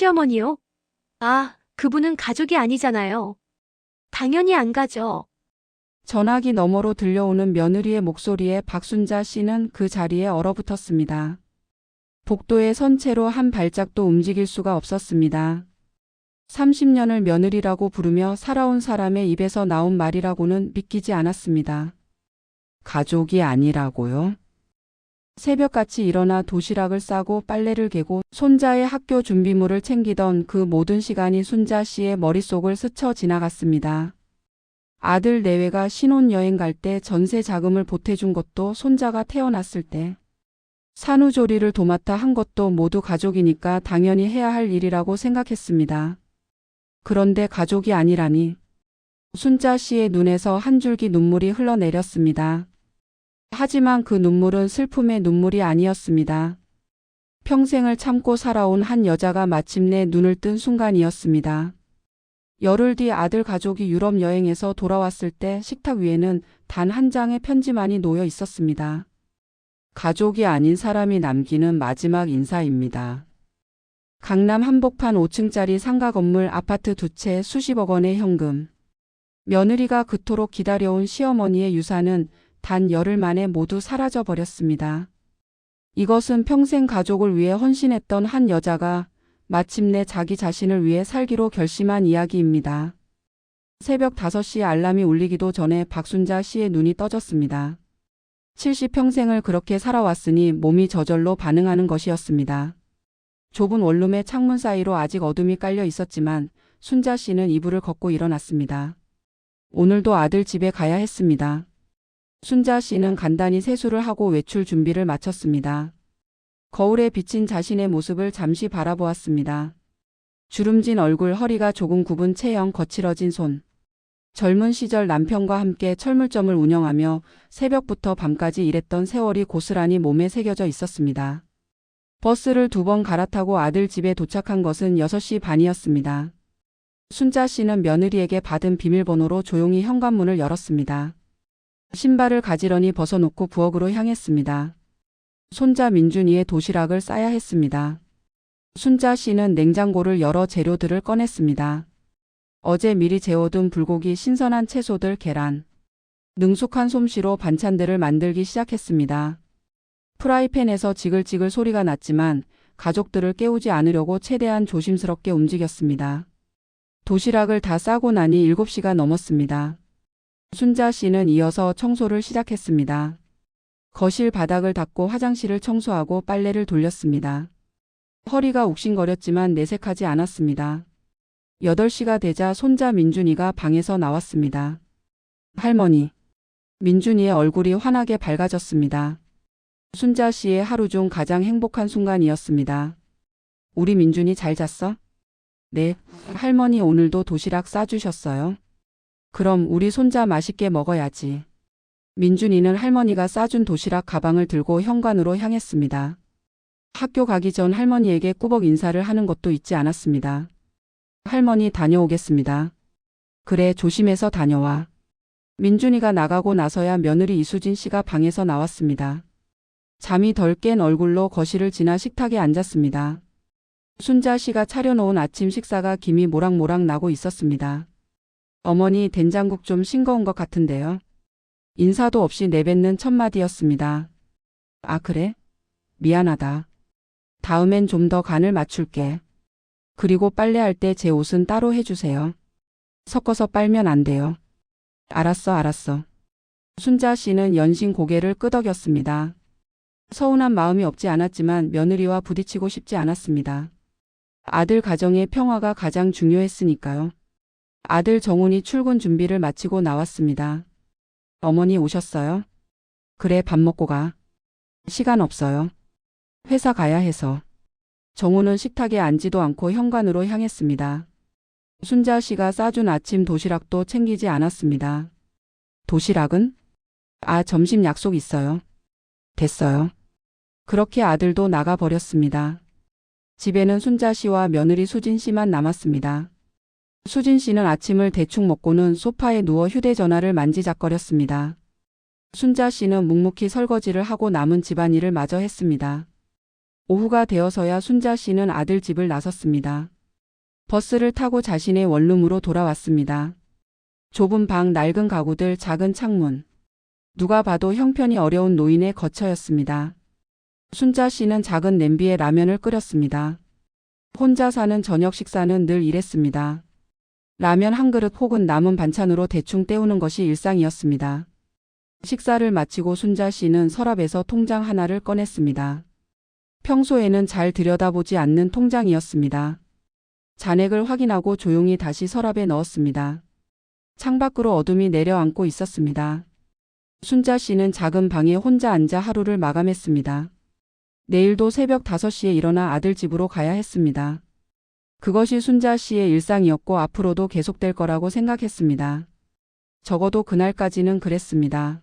시어머니요? 아, 그분은 가족이 아니잖아요. 당연히 안 가죠. 전화기 너머로 들려오는 며느리의 목소리에 박순자 씨는 그 자리에 얼어붙었습니다. 복도에 선 채로 한 발짝도 움직일 수가 없었습니다. 30년을 며느리라고 부르며 살아온 사람의 입에서 나온 말이라고는 믿기지 않았습니다. 가족이 아니라고요? 새벽같이 일어나 도시락을 싸고 빨래를 개고 손자의 학교 준비물을 챙기던 그 모든 시간이 순자 씨의 머릿속을 스쳐 지나갔습니다. 아들 내외가 신혼여행 갈 때 전세 자금을 보태준 것도 손자가 태어났을 때 산후조리를 도맡아 한 것도 모두 가족이니까 당연히 해야 할 일이라고 생각했습니다. 그런데 가족이 아니라니. 순자 씨의 눈에서 한 줄기 눈물이 흘러내렸습니다. 하지만 그 눈물은 슬픔의 눈물이 아니었습니다. 평생을 참고 살아온 한 여자가 마침내 눈을 뜬 순간이었습니다. 열흘 뒤 아들 가족이 유럽 여행에서 돌아왔을 때 식탁 위에는 단 한 장의 편지만이 놓여 있었습니다. 가족이 아닌 사람이 남기는 마지막 인사입니다. 강남 한복판 5층짜리 상가 건물 아파트 2채 수십억 원의 현금. 며느리가 그토록 기다려온 시어머니의 유산은 단 열흘 만에 모두 사라져 버렸습니다. 이것은 평생 가족을 위해 헌신했던 한 여자가 마침내 자기 자신을 위해 살기로 결심한 이야기입니다. 새벽 5시 알람이 울리기도 전에 박순자 씨의 눈이 떠졌습니다. 70평생을 그렇게 살아왔으니 몸이 저절로 반응하는 것이었습니다. 좁은 원룸의 창문 사이로 아직 어둠이 깔려 있었지만 순자 씨는 이불을 걷고 일어났습니다. 오늘도 아들 집에 가야 했습니다. 순자 씨는 간단히 세수를 하고 외출 준비를 마쳤습니다. 거울에 비친 자신의 모습을 잠시 바라보았습니다. 주름진 얼굴, 허리가 조금 굽은 체형, 거칠어진 손. 젊은 시절 남편과 함께 철물점을 운영하며 새벽부터 밤까지 일했던 세월이 고스란히 몸에 새겨져 있었습니다. 버스를 2번 갈아타고 아들 집에 도착한 것은 6시 반이었습니다. 순자 씨는 며느리에게 받은 비밀번호로 조용히 현관문을 열었습니다. 신발을 가지런히 벗어놓고 부엌으로 향했습니다. 손자 민준이의 도시락을 싸야 했습니다. 순자 씨는 냉장고를 열어 재료들을 꺼냈습니다. 어제 미리 재워둔 불고기, 신선한 채소들, 계란. 능숙한 솜씨로 반찬들을 만들기 시작했습니다. 프라이팬에서 지글지글 소리가 났지만 가족들을 깨우지 않으려고 최대한 조심스럽게 움직였습니다. 도시락을 다 싸고 나니 7시가 넘었습니다. 순자 씨는 이어서 청소를 시작했습니다. 거실 바닥을 닦고 화장실을 청소하고 빨래를 돌렸습니다. 허리가 욱신거렸지만 내색하지 않았습니다. 8시가 되자 손자 민준이가 방에서 나왔습니다. 할머니. 민준이의 얼굴이 환하게 밝아졌습니다. 순자 씨의 하루 중 가장 행복한 순간이었습니다. 우리 민준이 잘 잤어? 네, 할머니 오늘도 도시락 싸주셨어요. 그럼 우리 손자 맛있게 먹어야지. 민준이는 할머니가 싸준 도시락 가방을 들고 현관으로 향했습니다. 학교 가기 전 할머니에게 꾸벅 인사를 하는 것도 잊지 않았습니다. 할머니 다녀오겠습니다. 그래, 조심해서 다녀와. 민준이가 나가고 나서야 며느리 이수진 씨가 방에서 나왔습니다. 잠이 덜 깬 얼굴로 거실을 지나 식탁에 앉았습니다. 순자 씨가 차려놓은 아침 식사가 김이 모락모락 나고 있었습니다. 어머니, 된장국 좀 싱거운 것 같은데요. 인사도 없이 내뱉는 첫마디였습니다. 아, 그래? 미안하다. 다음엔 좀 더 간을 맞출게. 그리고 빨래할 때 제 옷은 따로 해주세요. 섞어서 빨면 안 돼요. 알았어. 순자 씨는 연신 고개를 끄덕였습니다. 서운한 마음이 없지 않았지만 며느리와 부딪히고 싶지 않았습니다. 아들 가정의 평화가 가장 중요했으니까요. 아들 정훈이 출근 준비를 마치고 나왔습니다. 어머니 오셨어요? 그래, 밥 먹고 가. 시간 없어요. 회사 가야 해서. 정훈은 식탁에 앉지도 않고 현관으로 향했습니다. 순자 씨가 싸준 아침 도시락도 챙기지 않았습니다. 도시락은? 아, 점심 약속 있어요. 됐어요. 그렇게 아들도 나가버렸습니다. 집에는 순자 씨와 며느리 수진 씨만 남았습니다. 수진 씨는 아침을 대충 먹고는 소파에 누워 휴대전화를 만지작거렸습니다. 순자 씨는 묵묵히 설거지를 하고 남은 집안일을 마저 했습니다. 오후가 되어서야 순자 씨는 아들 집을 나섰습니다. 버스를 타고 자신의 원룸으로 돌아왔습니다. 좁은 방, 낡은 가구들, 작은 창문. 누가 봐도 형편이 어려운 노인의 거처였습니다. 순자 씨는 작은 냄비에 라면을 끓였습니다. 혼자 사는 저녁 식사는 늘 이랬습니다. 라면 한 그릇 혹은 남은 반찬으로 대충 때우는 것이 일상이었습니다. 식사를 마치고 순자 씨는 서랍에서 통장 하나를 꺼냈습니다. 평소에는 잘 들여다보지 않는 통장이었습니다. 잔액을 확인하고 조용히 다시 서랍에 넣었습니다. 창밖으로 어둠이 내려앉고 있었습니다. 순자 씨는 작은 방에 혼자 앉아 하루를 마감했습니다. 내일도 새벽 5시에 일어나 아들 집으로 가야 했습니다. 그것이 순자 씨의 일상이었고 앞으로도 계속될 거라고 생각했습니다. 적어도 그날까지는 그랬습니다.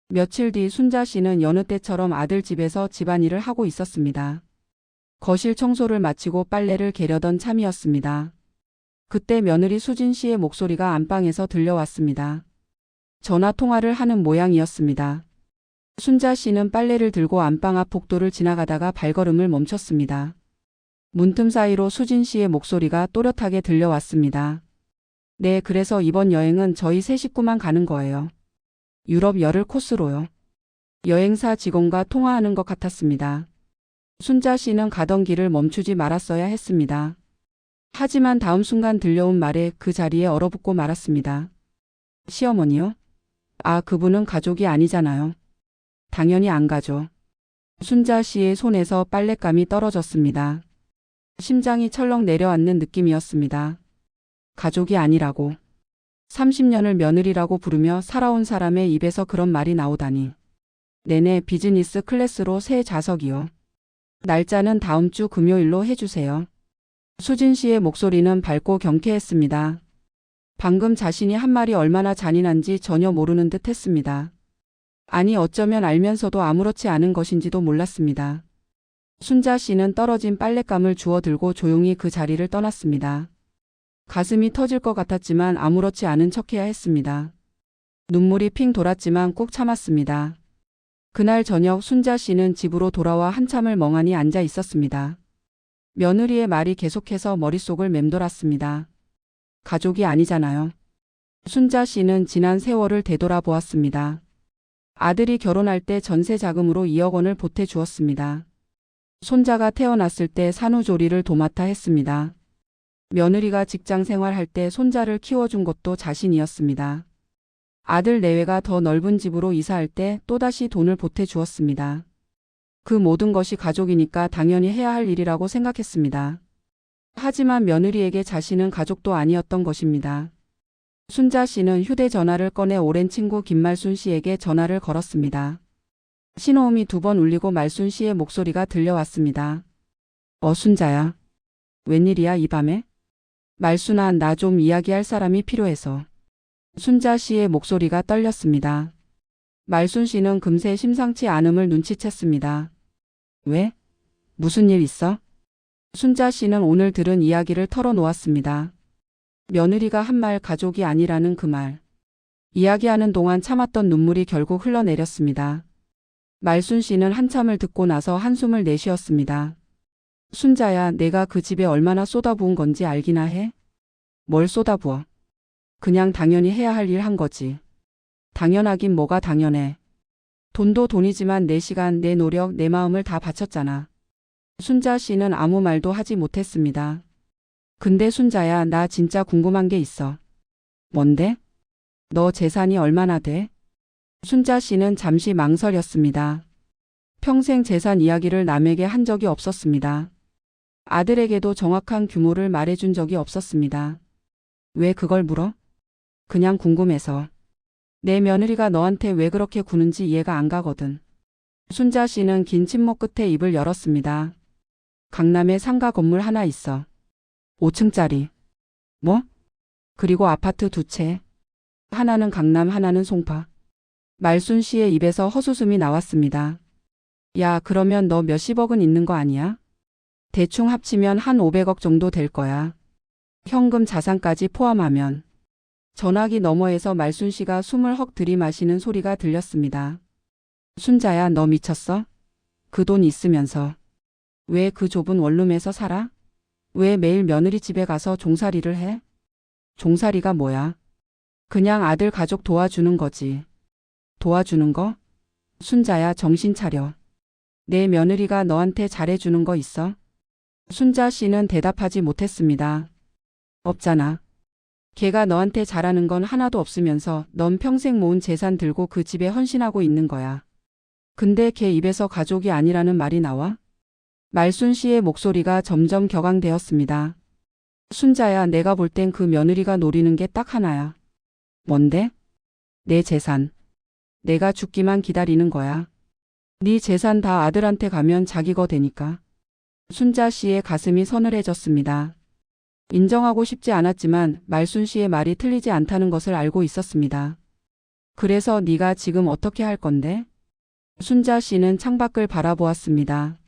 며칠 뒤 순자 씨는 여느 때처럼 아들 집에서 집안일을 하고 있었습니다. 거실 청소를 마치고 빨래를 개려던 참이었습니다. 그때 며느리 수진 씨의 목소리가 안방에서 들려왔습니다. 전화 통화를 하는 모양이었습니다. 순자 씨는 빨래를 들고 안방 앞 복도를 지나가다가 발걸음을 멈췄습니다. 문틈 사이로 수진 씨의 목소리가 또렷하게 들려왔습니다. 네, 그래서 이번 여행은 저희 세 식구만 가는 거예요. 유럽 열흘 코스로요. 여행사 직원과 통화하는 것 같았습니다. 순자 씨는 가던 길을 멈추지 말았어야 했습니다. 하지만 다음 순간 들려온 말에 그 자리에 얼어붙고 말았습니다. 시어머니요? 아, 그분은 가족이 아니잖아요. 당연히 안 가죠. 순자 씨의 손에서 빨랫감이 떨어졌습니다. 심장이 철렁 내려앉는 느낌이었습니다. 가족이 아니라고. 30년을 며느리라고 부르며 살아온 사람의 입에서 그런 말이 나오다니. 네네, 비즈니스 클래스로 새 좌석이요. 날짜는 다음 주 금요일로 해주세요. 수진 씨의 목소리는 밝고 경쾌했습니다. 방금 자신이 한 말이 얼마나 잔인한지 전혀 모르는 듯 했습니다. 아니, 어쩌면 알면서도 아무렇지 않은 것인지도 몰랐습니다. 순자 씨는 떨어진 빨랫감을 주워 들고 조용히 그 자리를 떠났습니다. 가슴이 터질 것 같았지만 아무렇지 않은 척해야 했습니다. 눈물이 핑 돌았지만 꾹 참았습니다. 그날 저녁 순자 씨는 집으로 돌아와 한참을 멍하니 앉아 있었습니다. 며느리의 말이 계속해서 머릿속을 맴돌았습니다. 가족이 아니잖아요. 순자 씨는 지난 세월을 되돌아보았습니다. 아들이 결혼할 때 전세 자금으로 2억 원을 보태주었습니다. 손자가 태어났을 때 산후조리를 도맡아 했습니다. 며느리가 직장 생활할 때 손자를 키워준 것도 자신이었습니다. 아들 내외가 더 넓은 집으로 이사할 때 또다시 돈을 보태주었습니다. 그 모든 것이 가족이니까 당연히 해야 할 일이라고 생각했습니다. 하지만 며느리에게 자신은 가족도 아니었던 것입니다. 순자 씨는 휴대전화를 꺼내 오랜 친구 김말순 씨에게 전화를 걸었습니다. 신호음이 2번 울리고 말순 씨의 목소리가 들려왔습니다. 순자야. 웬일이야 이 밤에? 말순아, 나 좀 이야기할 사람이 필요해서. 순자 씨의 목소리가 떨렸습니다. 말순 씨는 금세 심상치 않음을 눈치챘습니다. 왜? 무슨 일 있어? 순자 씨는 오늘 들은 이야기를 털어놓았습니다. 며느리가 한 말 가족이 아니라는 그 말. 이야기하는 동안 참았던 눈물이 결국 흘러내렸습니다. 말순 씨는 한참을 듣고 나서 한숨을 내쉬었습니다. 순자야, 내가 그 집에 얼마나 쏟아부은 건지 알기나 해? 뭘 쏟아부어? 그냥 당연히 해야 할 일 한 거지. 당연하긴 뭐가 당연해. 돈도 돈이지만 내 시간, 내 노력, 내 마음을 다 바쳤잖아. 순자 씨는 아무 말도 하지 못했습니다. 근데 순자야, 나 진짜 궁금한 게 있어. 뭔데? 너 재산이 얼마나 돼? 순자 씨는 잠시 망설였습니다. 평생 재산 이야기를 남에게 한 적이 없었습니다. 아들에게도 정확한 규모를 말해준 적이 없었습니다. 왜 그걸 물어? 그냥 궁금해서. 내 며느리가 너한테 왜 그렇게 구는지 이해가 안 가거든. 순자 씨는 긴 침묵 끝에 입을 열었습니다. 강남에 상가 건물 하나 있어. 5층짜리. 뭐? 그리고 아파트 2채. 하나는 강남, 하나는 송파. 말순 씨의 입에서 헛웃음이 나왔습니다. 야, 그러면 너 몇십억은 있는 거 아니야? 대충 합치면 한 500억 정도 될 거야. 현금 자산까지 포함하면. 전화기 너머에서 말순 씨가 숨을 헉 들이마시는 소리가 들렸습니다. 순자야, 너 미쳤어? 그 돈 있으면서 왜 그 좁은 원룸에서 살아? 왜 매일 며느리 집에 가서 종살이를 해? 종살이가 뭐야? 그냥 아들 가족 도와주는 거지. 도와주는 거? 순자야, 정신 차려. 내 며느리가 너한테 잘해주는 거 있어? 순자 씨는 대답하지 못했습니다. 없잖아. 걔가 너한테 잘하는 건 하나도 없으면서 넌 평생 모은 재산 들고 그 집에 헌신하고 있는 거야. 근데 걔 입에서 가족이 아니라는 말이 나와? 말순 씨의 목소리가 점점 격앙되었습니다. 순자야, 내가 볼 땐 그 며느리가 노리는 게 딱 하나야. 뭔데? 내 재산. 내가 죽기만 기다리는 거야. 네 재산 다 아들한테 가면 자기 거 되니까. 순자 씨의 가슴이 서늘해졌습니다. 인정하고 싶지 않았지만 말순 씨의 말이 틀리지 않다는 것을 알고 있었습니다. 그래서 네가 지금 어떻게 할 건데? 순자 씨는 창밖을 바라보았습니다.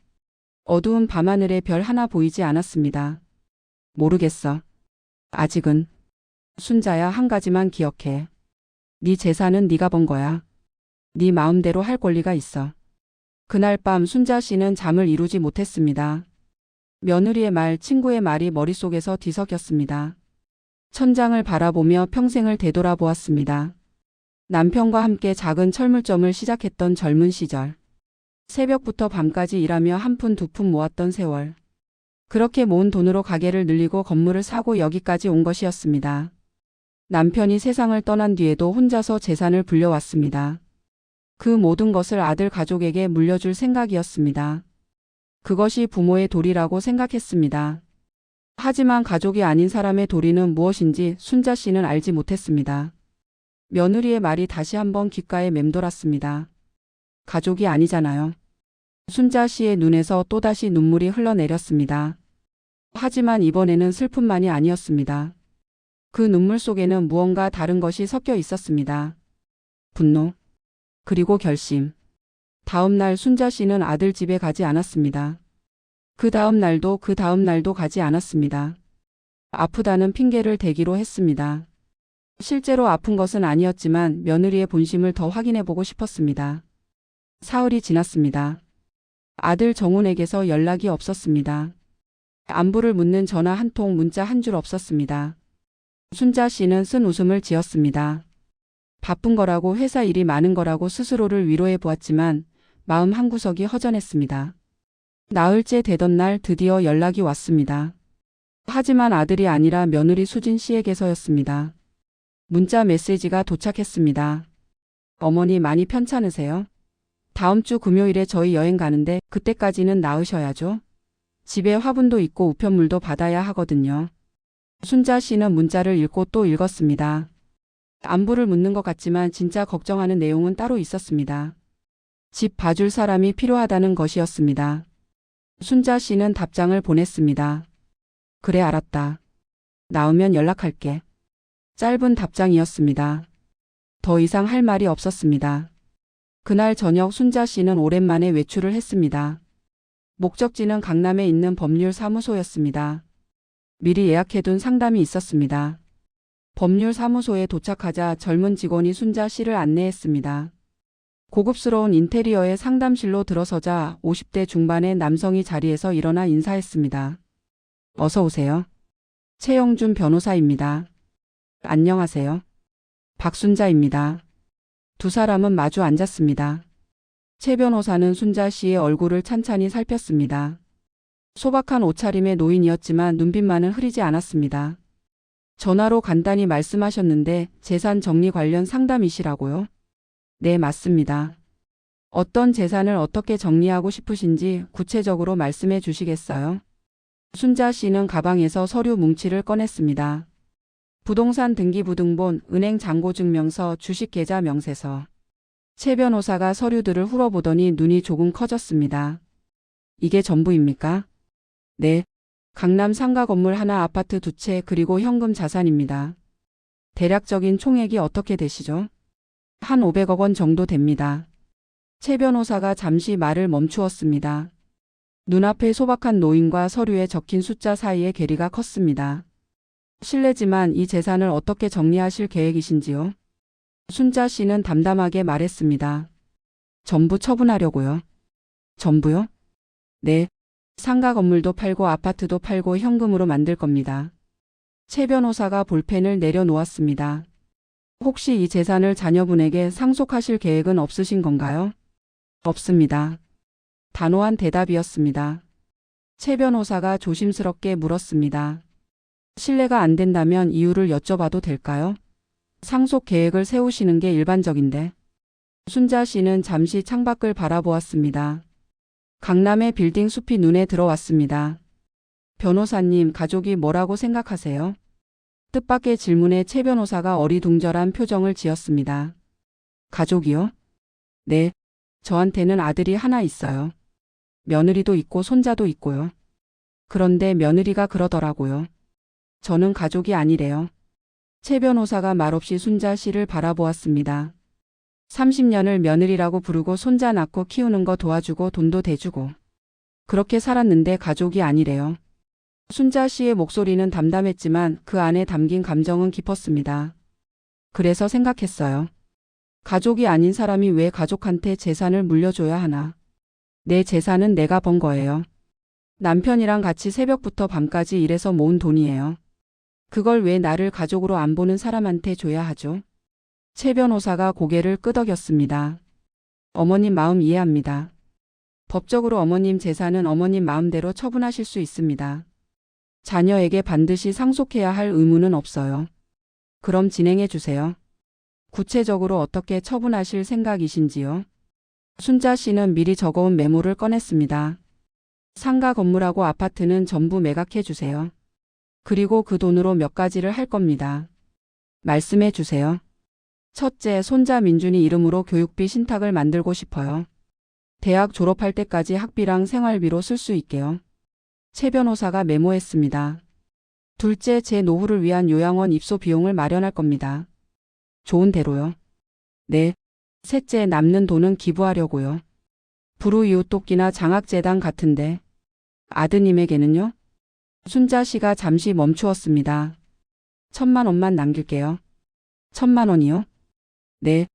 어두운 밤하늘에 별 하나 보이지 않았습니다. 모르겠어. 아직은. 순자야, 한 가지만 기억해. 네 재산은 네가 번 거야. 네 마음대로 할 권리가 있어. 그날 밤 순자 씨는 잠을 이루지 못했습니다. 며느리의 말, 친구의 말이 머릿속에서 뒤섞였습니다. 천장을 바라보며 평생을 되돌아보았습니다. 남편과 함께 작은 철물점을 시작했던 젊은 시절. 새벽부터 밤까지 일하며 한 푼 두 푼 모았던 세월. 그렇게 모은 돈으로 가게를 늘리고 건물을 사고 여기까지 온 것이었습니다. 남편이 세상을 떠난 뒤에도 혼자서 재산을 불려왔습니다. 그 모든 것을 아들 가족에게 물려줄 생각이었습니다. 그것이 부모의 도리라고 생각했습니다. 하지만 가족이 아닌 사람의 도리는 무엇인지 순자 씨는 알지 못했습니다. 며느리의 말이 다시 한번 귓가에 맴돌았습니다. 가족이 아니잖아요. 순자 씨의 눈에서 또다시 눈물이 흘러내렸습니다. 하지만 이번에는 슬픔만이 아니었습니다. 그 눈물 속에는 무언가 다른 것이 섞여 있었습니다. 분노, 그리고 결심. 다음 날 순자 씨는 아들 집에 가지 않았습니다. 그 다음 날도 가지 않았습니다. 아프다는 핑계를 대기로 했습니다. 실제로 아픈 것은 아니었지만 며느리의 본심을 더 확인해보고 싶었습니다. 사흘이 지났습니다. 아들 정훈에게서 연락이 없었습니다. 안부를 묻는 전화 한 통, 문자 한 줄 없었습니다. 순자 씨는 쓴 웃음을 지었습니다. 바쁜 거라고, 회사 일이 많은 거라고 스스로를 위로해 보았지만 마음 한구석이 허전했습니다. 나흘째 되던 날 드디어 연락이 왔습니다. 하지만 아들이 아니라 며느리 수진 씨에게서였습니다. 문자 메시지가 도착했습니다. 어머니, 많이 편찮으세요? 다음 주 금요일에 저희 여행 가는데 그때까지는 나으셔야죠. 집에 화분도 있고 우편물도 받아야 하거든요. 순자 씨는 문자를 읽고 또 읽었습니다. 안부를 묻는 것 같지만 진짜 걱정하는 내용은 따로 있었습니다. 집 봐줄 사람이 필요하다는 것이었습니다. 순자 씨는 답장을 보냈습니다. 그래, 알았다. 나오면 연락할게. 짧은 답장이었습니다. 더 이상 할 말이 없었습니다. 그날 저녁 순자 씨는 오랜만에 외출을 했습니다. 목적지는 강남에 있는 법률사무소였습니다. 미리 예약해둔 상담이 있었습니다. 법률사무소에 도착하자 젊은 직원이 순자 씨를 안내했습니다. 고급스러운 인테리어의 상담실로 들어서자 50대 중반의 남성이 자리에서 일어나 인사했습니다. 어서 오세요. 최영준 변호사입니다. 안녕하세요. 박순자입니다. 두 사람은 마주 앉았습니다. 최 변호사는 순자 씨의 얼굴을 찬찬히 살폈습니다. 소박한 옷차림의 노인이었지만 눈빛만은 흐리지 않았습니다. 전화로 간단히 말씀하셨는데 재산 정리 관련 상담이시라고요? 네, 맞습니다. 어떤 재산을 어떻게 정리하고 싶으신지 구체적으로 말씀해 주시겠어요? 순자 씨는 가방에서 서류 뭉치를 꺼냈습니다. 부동산 등기부등본, 은행 잔고증명서, 주식계좌 명세서. 최 변호사가 서류들을 훑어보더니 눈이 조금 커졌습니다. 이게 전부입니까? 네. 강남 상가 건물 하나, 아파트 두 채, 그리고 현금 자산입니다. 대략적인 총액이 어떻게 되시죠? 한 500억 원 정도 됩니다. 최 변호사가 잠시 말을 멈추었습니다. 눈앞의 소박한 노인과 서류에 적힌 숫자 사이의 괴리가 컸습니다. 실례지만 이 재산을 어떻게 정리하실 계획이신지요? 순자 씨는 담담하게 말했습니다. 전부 처분하려고요. 전부요? 네. 상가 건물도 팔고 아파트도 팔고 현금으로 만들 겁니다. 최 변호사가 볼펜을 내려놓았습니다. 혹시 이 재산을 자녀분에게 상속하실 계획은 없으신 건가요? 없습니다. 단호한 대답이었습니다. 최 변호사가 조심스럽게 물었습니다. 신뢰가 안 된다면 이유를 여쭤봐도 될까요? 상속 계획을 세우시는 게 일반적인데. 순자 씨는 잠시 창밖을 바라보았습니다. 강남의 빌딩 숲이 눈에 들어왔습니다. 변호사님, 가족이 뭐라고 생각하세요? 뜻밖의 질문에 최 변호사가 어리둥절한 표정을 지었습니다. 가족이요? 네, 저한테는 아들이 하나 있어요. 며느리도 있고 손자도 있고요. 그런데 며느리가 그러더라고요. 저는 가족이 아니래요. 최 변호사가 말없이 순자 씨를 바라보았습니다. 30년을 며느리라고 부르고 손자 낳고 키우는 거 도와주고 돈도 대주고 그렇게 살았는데 가족이 아니래요. 순자 씨의 목소리는 담담했지만 그 안에 담긴 감정은 깊었습니다. 그래서 생각했어요. 가족이 아닌 사람이 왜 가족한테 재산을 물려줘야 하나? 내 재산은 내가 번 거예요. 남편이랑 같이 새벽부터 밤까지 일해서 모은 돈이에요. 그걸 왜 나를 가족으로 안 보는 사람한테 줘야 하죠? 최 변호사가 고개를 끄덕였습니다. 어머님 마음 이해합니다. 법적으로 어머님 재산은 어머님 마음대로 처분하실 수 있습니다. 자녀에게 반드시 상속해야 할 의무는 없어요. 그럼 진행해 주세요. 구체적으로 어떻게 처분하실 생각이신지요? 순자 씨는 미리 적어온 메모를 꺼냈습니다. 상가 건물하고 아파트는 전부 매각해 주세요. 그리고 그 돈으로 몇 가지를 할 겁니다. 말씀해 주세요. 첫째, 손자 민준이 이름으로 교육비 신탁을 만들고 싶어요. 대학 졸업할 때까지 학비랑 생활비로 쓸 수 있게요. 최 변호사가 메모했습니다. 둘째, 제 노후를 위한 요양원 입소 비용을 마련할 겁니다. 좋은 대로요. 네. 셋째, 남는 돈은 기부하려고요. 불우이웃돕기나 장학재단 같은데. 아드님에게는요? 순자 씨가 잠시 멈추었습니다. 1,000만 원만 남길게요. 1,000만 원이요? 네.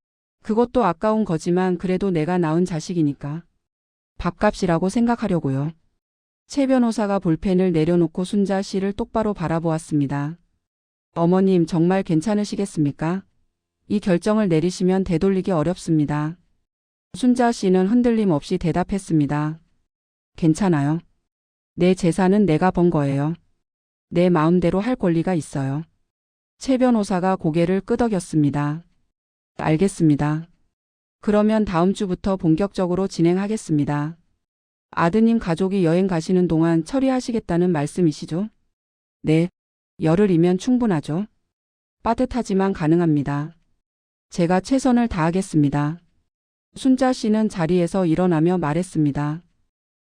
그것도 아까운 거지만 그래도 내가 낳은 자식이니까. 밥값이라고 생각하려고요. 최 변호사가 볼펜을 내려놓고 순자 씨를 똑바로 바라보았습니다. 어머님, 정말 괜찮으시겠습니까? 이 결정을 내리시면 되돌리기 어렵습니다. 순자 씨는 흔들림 없이 대답했습니다. 괜찮아요. 내 재산은 내가 번 거예요. 내 마음대로 할 권리가 있어요. 최 변호사가 고개를 끄덕였습니다. 알겠습니다. 그러면 다음 주부터 본격적으로 진행하겠습니다. 아드님 가족이 여행 가시는 동안 처리하시겠다는 말씀이시죠? 네. 열흘이면 충분하죠. 빠듯하지만 가능합니다. 제가 최선을 다하겠습니다. 순자 씨는 자리에서 일어나며 말했습니다.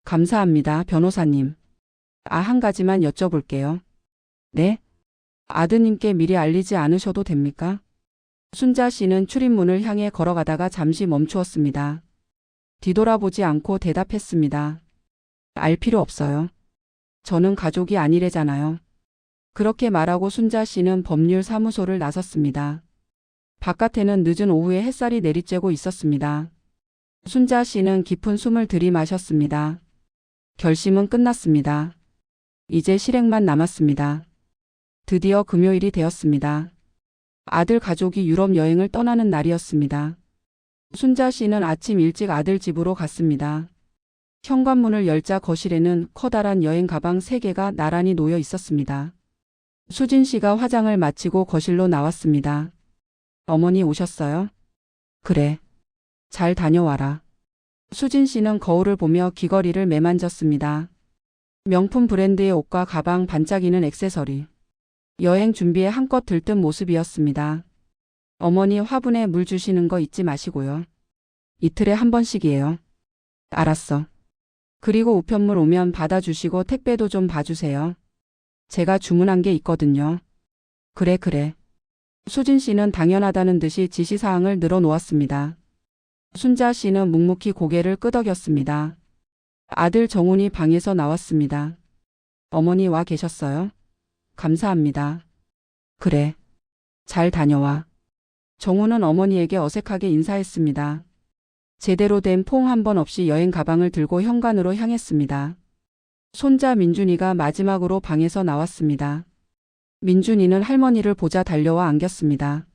감사합니다, 변호사님. 한 가지만 여쭤볼게요. 네? 아드님께 미리 알리지 않으셔도 됩니까? 순자 씨는 출입문을 향해 걸어가다가 잠시 멈추었습니다. 뒤돌아보지 않고 대답했습니다. 알 필요 없어요. 저는 가족이 아니래잖아요. 그렇게 말하고 순자 씨는 법률사무소를 나섰습니다. 바깥에는 늦은 오후에 햇살이 내리쬐고 있었습니다. 순자 씨는 깊은 숨을 들이마셨습니다. 결심은 끝났습니다. 이제 실행만 남았습니다. 드디어 금요일이 되었습니다. 아들 가족이 유럽 여행을 떠나는 날이었습니다. 순자 씨는 아침 일찍 아들 집으로 갔습니다. 현관문을 열자 거실에는 커다란 여행 가방 3개가 나란히 놓여 있었습니다. 수진 씨가 화장을 마치고 거실로 나왔습니다. 어머니 오셨어요? 그래. 잘 다녀와라. 수진 씨는 거울을 보며 귀걸이를 매만졌습니다. 명품 브랜드의 옷과 가방, 반짝이는 액세서리. 여행 준비에 한껏 들뜬 모습이었습니다. 어머니, 화분에 물 주시는 거 잊지 마시고요. 이틀에 한 번씩이에요. 알았어. 그리고 우편물 오면 받아주시고 택배도 좀 봐주세요. 제가 주문한 게 있거든요. 그래. 수진 씨는 당연하다는 듯이 지시사항을 늘어놓았습니다. 순자 씨는 묵묵히 고개를 끄덕였습니다. 아들 정훈이 방에서 나왔습니다. 어머니 와 계셨어요? 감사합니다. 그래. 잘 다녀와. 정우는 어머니에게 어색하게 인사했습니다. 제대로 된 포옹 한 번 없이 여행 가방을 들고 현관으로 향했습니다. 손자 민준이가 마지막으로 방에서 나왔습니다. 민준이는 할머니를 보자 달려와 안겼습니다.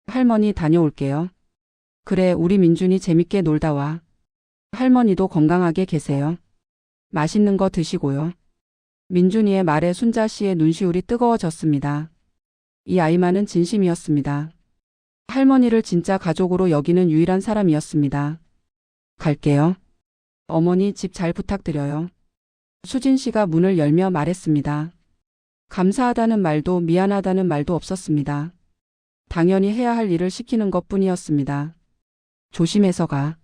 할머니 다녀올게요. 그래, 우리 민준이 재밌게 놀다 와. 할머니도 건강하게 계세요. 맛있는 거 드시고요. 민준이의 말에 순자 씨의 눈시울이 뜨거워졌습니다. 이 아이만은 진심이었습니다. 할머니를 진짜 가족으로 여기는 유일한 사람이었습니다. 갈게요. 어머니 집 잘 부탁드려요. 수진 씨가 문을 열며 말했습니다. 감사하다는 말도 미안하다는 말도 없었습니다. 당연히 해야 할 일을 시키는 것뿐이었습니다. 조심해서 가.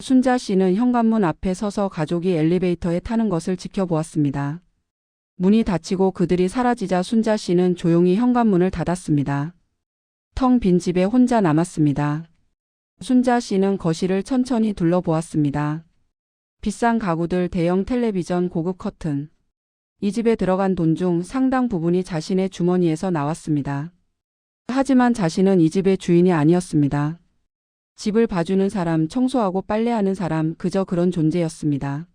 순자 씨는 현관문 앞에 서서 가족이 엘리베이터에 타는 것을 지켜보았습니다. 문이 닫히고 그들이 사라지자 순자 씨는 조용히 현관문을 닫았습니다. 텅 빈 집에 혼자 남았습니다. 순자 씨는 거실을 천천히 둘러보았습니다. 비싼 가구들, 대형 텔레비전, 고급 커튼. 이 집에 들어간 돈 중 상당 부분이 자신의 주머니에서 나왔습니다. 하지만 자신은 이 집의 주인이 아니었습니다. 집을 봐주는 사람, 청소하고 빨래하는 사람, 그저 그런 존재였습니다.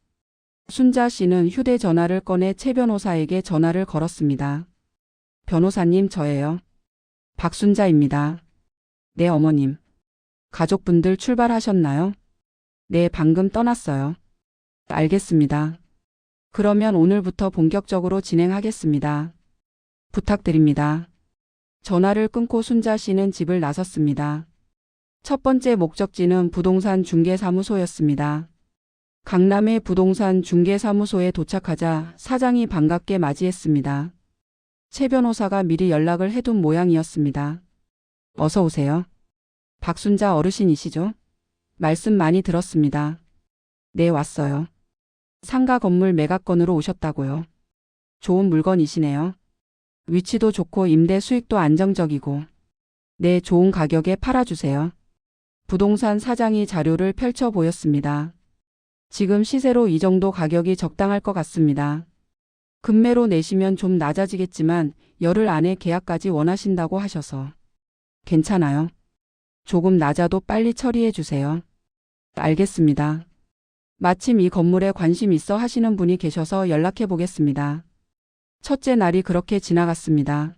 순자 씨는 휴대전화를 꺼내 최 변호사에게 전화를 걸었습니다. 변호사님, 저예요. 박순자입니다. 네, 어머님. 가족분들 출발하셨나요? 네, 방금 떠났어요. 알겠습니다. 그러면 오늘부터 본격적으로 진행하겠습니다. 부탁드립니다. 전화를 끊고 순자 씨는 집을 나섰습니다. 첫 번째 목적지는 부동산 중개사무소였습니다. 강남의 부동산 중개사무소에 도착하자 사장이 반갑게 맞이했습니다. 최 변호사가 미리 연락을 해둔 모양이었습니다. 어서 오세요. 박순자 어르신이시죠? 말씀 많이 들었습니다. 네, 왔어요. 상가 건물 매각건으로 오셨다고요. 좋은 물건이시네요. 위치도 좋고 임대 수익도 안정적이고. 네, 좋은 가격에 팔아주세요. 부동산 사장이 자료를 펼쳐 보였습니다. 지금 시세로 이 정도 가격이 적당할 것 같습니다. 급매로 내시면 좀 낮아지겠지만 열흘 안에 계약까지 원하신다고 하셔서. 괜찮아요. 조금 낮아도 빨리 처리해 주세요. 알겠습니다. 마침 이 건물에 관심 있어 하시는 분이 계셔서 연락해 보겠습니다. 첫째 날이 그렇게 지나갔습니다.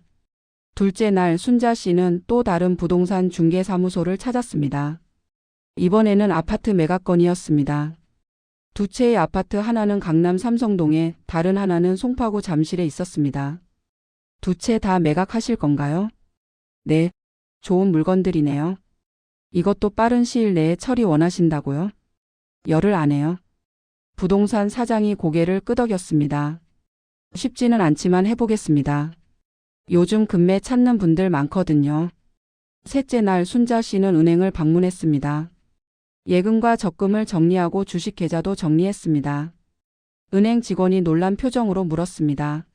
둘째 날 순자 씨는 또 다른 부동산 중개사무소를 찾았습니다. 이번에는 아파트 매각건이었습니다. 두 채의 아파트, 하나는 강남 삼성동에, 다른 하나는 송파구 잠실에 있었습니다. 두 채 다 매각하실 건가요? 네, 좋은 물건들이네요. 이것도 빠른 시일 내에 처리 원하신다고요? 열흘 안에요. 부동산 사장이 고개를 끄덕였습니다. 쉽지는 않지만 해보겠습니다. 요즘 급매 찾는 분들 많거든요. 셋째 날 순자 씨는 은행을 방문했습니다. 예금과 적금을 정리하고 주식 계좌도 정리했습니다. 은행 직원이 놀란 표정으로 물었습니다.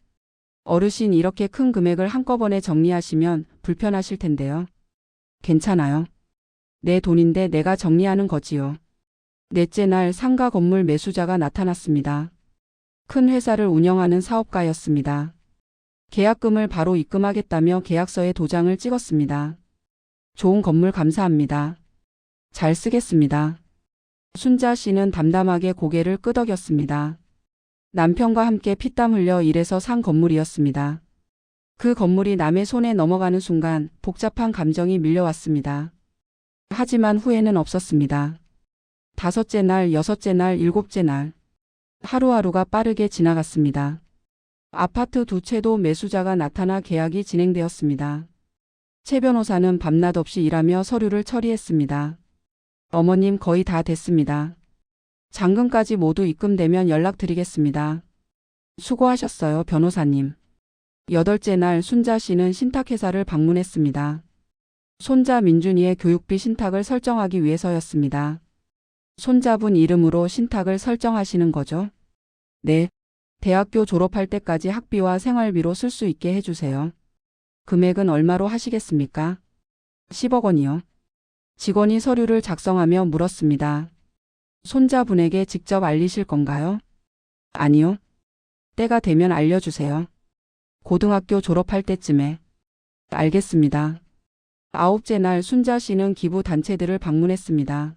어르신, 이렇게 큰 금액을 한꺼번에 정리하시면 불편하실 텐데요. 괜찮아요. 내 돈인데 내가 정리하는 거지요. 넷째 날 상가 건물 매수자가 나타났습니다. 큰 회사를 운영하는 사업가였습니다. 계약금을 바로 입금하겠다며 계약서에 도장을 찍었습니다. 좋은 건물 감사합니다. 잘 쓰겠습니다. 순자 씨는 담담하게 고개를 끄덕였습니다. 남편과 함께 피땀 흘려 일해서 산 건물이었습니다. 그 건물이 남의 손에 넘어가는 순간 복잡한 감정이 밀려왔습니다. 하지만 후회는 없었습니다. 다섯째 날, 여섯째 날, 일곱째 날. 하루하루가 빠르게 지나갔습니다. 아파트 두 채도 매수자가 나타나 계약이 진행되었습니다. 최 변호사는 밤낮 없이 일하며 서류를 처리했습니다. 어머님, 거의 다 됐습니다. 잔금까지 모두 입금되면 연락드리겠습니다. 수고하셨어요, 변호사님. 여덟째 날 순자 씨는 신탁회사를 방문했습니다. 손자 민준이의 교육비 신탁을 설정하기 위해서였습니다. 손자분 이름으로 신탁을 설정하시는 거죠? 네. 대학교 졸업할 때까지 학비와 생활비로 쓸 수 있게 해주세요. 금액은 얼마로 하시겠습니까? 10억 원이요. 직원이 서류를 작성하며 물었습니다. 손자분에게 직접 알리실 건가요? 아니요. 때가 되면 알려주세요. 고등학교 졸업할 때쯤에. 알겠습니다. 아홉째 날 순자 씨는 기부 단체들을 방문했습니다.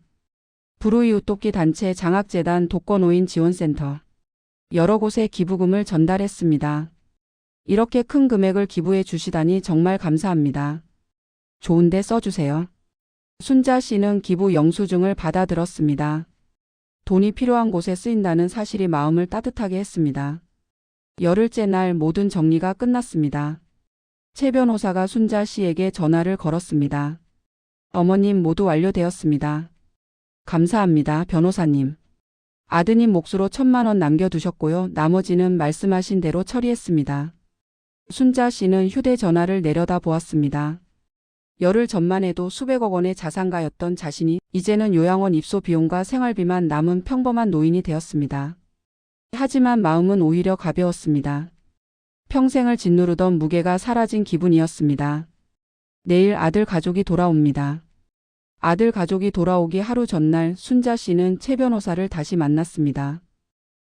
불우이웃 돕기 단체, 장학재단, 독거노인 지원센터. 여러 곳에 기부금을 전달했습니다. 이렇게 큰 금액을 기부해 주시다니 정말 감사합니다. 좋은데 써주세요. 순자 씨는 기부 영수증을 받아들었습니다. 돈이 필요한 곳에 쓰인다는 사실이 마음을 따뜻하게 했습니다. 열흘째 날 모든 정리가 끝났습니다. 최 변호사가 순자 씨에게 전화를 걸었습니다. 어머님, 모두 완료되었습니다. 감사합니다, 변호사님. 아드님 몫으로 1,000만 원 남겨두셨고요. 나머지는 말씀하신 대로 처리했습니다. 순자 씨는 휴대전화를 내려다 보았습니다. 열흘 전만 해도 수백억 원의 자산가였던 자신이 이제는 요양원 입소 비용과 생활비만 남은 평범한 노인이 되었습니다. 하지만 마음은 오히려 가벼웠습니다. 평생을 짓누르던 무게가 사라진 기분이었습니다. 내일 아들 가족이 돌아옵니다. 아들 가족이 돌아오기 하루 전날 순자 씨는 최 변호사를 다시 만났습니다.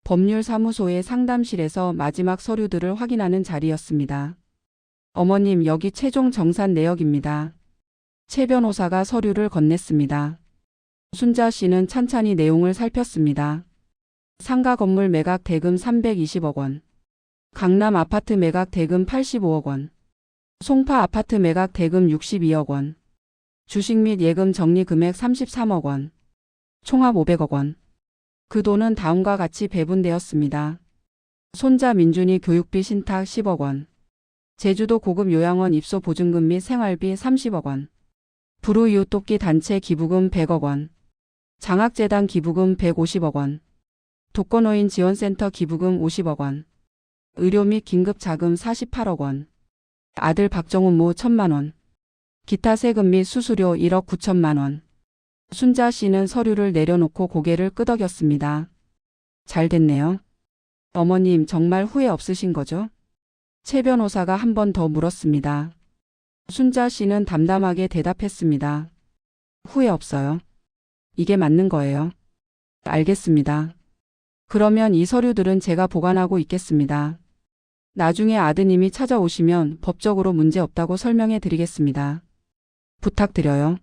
법률사무소의 상담실에서 마지막 서류들을 확인하는 자리였습니다. 어머님, 여기 최종 정산 내역입니다. 최 변호사가 서류를 건넸습니다. 순자 씨는 찬찬히 내용을 살폈습니다. 상가 건물 매각 대금 320억 원. 강남 아파트 매각 대금 85억 원. 송파 아파트 매각 대금 62억 원. 주식 및 예금 정리 금액 33억 원. 총합 500억 원. 그 돈은 다음과 같이 배분되었습니다. 손자 민준이 교육비 신탁 10억 원. 제주도 고급 요양원 입소 보증금 및 생활비 30억 원. 불우이웃 돕기 단체 기부금 100억 원. 장학재단 기부금 150억 원. 독거노인 지원센터 기부금 50억 원. 의료 및 긴급자금 48억 원. 아들 박정훈 모 1,000만 원. 기타 세금 및 수수료 1억 9천만 원. 순자 씨는 서류를 내려놓고 고개를 끄덕였습니다. 잘 됐네요. 어머님, 정말 후회 없으신 거죠? 최 변호사가 한 번 더 물었습니다. 순자 씨는 담담하게 대답했습니다. 후회 없어요. 이게 맞는 거예요. 알겠습니다. 그러면 이 서류들은 제가 보관하고 있겠습니다. 나중에 아드님이 찾아오시면 법적으로 문제 없다고 설명해 드리겠습니다. 부탁드려요.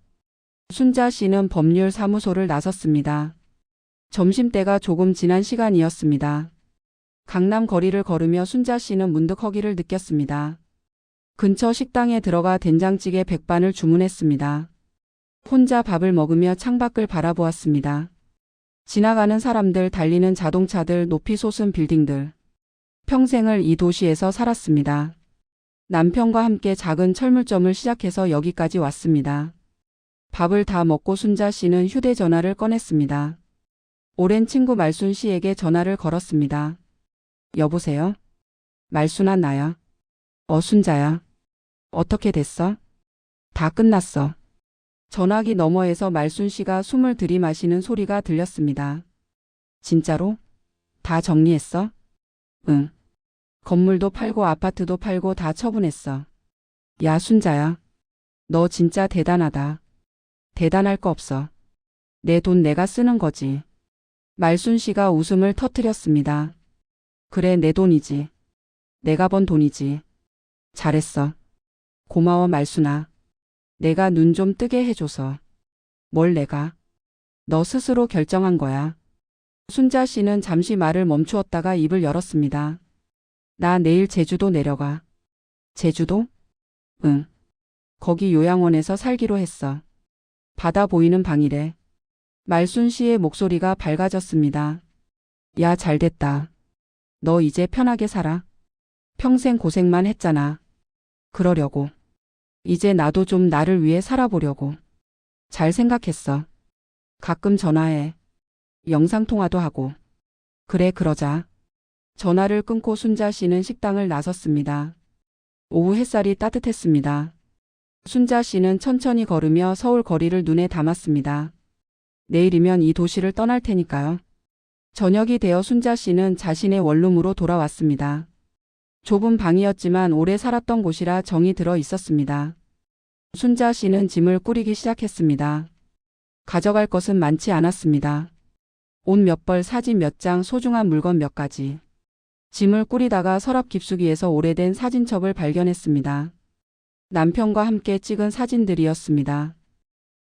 순자 씨는 법률사무소를 나섰습니다. 점심때가 조금 지난 시간이었습니다. 강남 거리를 걸으며 순자 씨는 문득 허기를 느꼈습니다. 근처 식당에 들어가 된장찌개 100반을 주문했습니다. 혼자 밥을 먹으며 창밖을 바라보았습니다. 지나가는 사람들, 달리는 자동차들, 높이 솟은 빌딩들. 평생을 이 도시에서 살았습니다. 남편과 함께 작은 철물점을 시작해서 여기까지 왔습니다. 밥을 다 먹고 순자 씨는 휴대전화를 꺼냈습니다. 오랜 친구 말순 씨에게 전화를 걸었습니다. 여보세요? 말순아, 나야. 순자야. 어떻게 됐어? 다 끝났어. 전화기 너머에서 말순 씨가 숨을 들이마시는 소리가 들렸습니다. 진짜로? 다 정리했어? 응. 건물도 팔고 아파트도 팔고 다 처분했어. 야, 순자야. 너 진짜 대단하다. 대단할 거 없어. 내 돈 내가 쓰는 거지. 말순 씨가 웃음을 터뜨렸습니다. 그래, 내 돈이지. 내가 번 돈이지. 잘했어. 고마워, 말순아. 내가 눈 좀 뜨게 해줘서. 뭘 내가? 너 스스로 결정한 거야. 순자 씨는 잠시 말을 멈추었다가 입을 열었습니다. 나 내일 제주도 내려가. 제주도? 응. 거기 요양원에서 살기로 했어. 바다 보이는 방이래. 말순 씨의 목소리가 밝아졌습니다. 야, 잘됐다. 너 이제 편하게 살아. 평생 고생만 했잖아. 그러려고. 이제 나도 좀 나를 위해 살아보려고. 잘 생각했어. 가끔 전화해. 영상통화도 하고. 그래, 그러자. 전화를 끊고 순자 씨는 식당을 나섰습니다. 오후 햇살이 따뜻했습니다. 순자 씨는 천천히 걸으며 서울 거리를 눈에 담았습니다. 내일이면 이 도시를 떠날 테니까요. 저녁이 되어 순자 씨는 자신의 원룸으로 돌아왔습니다. 좁은 방이었지만 오래 살았던 곳이라 정이 들어 있었습니다. 순자 씨는 짐을 꾸리기 시작했습니다. 가져갈 것은 많지 않았습니다. 옷 몇 벌, 사진 몇 장, 소중한 물건 몇 가지. 짐을 꾸리다가 서랍 깊숙이에서 오래된 사진첩을 발견했습니다. 남편과 함께 찍은 사진들이었습니다.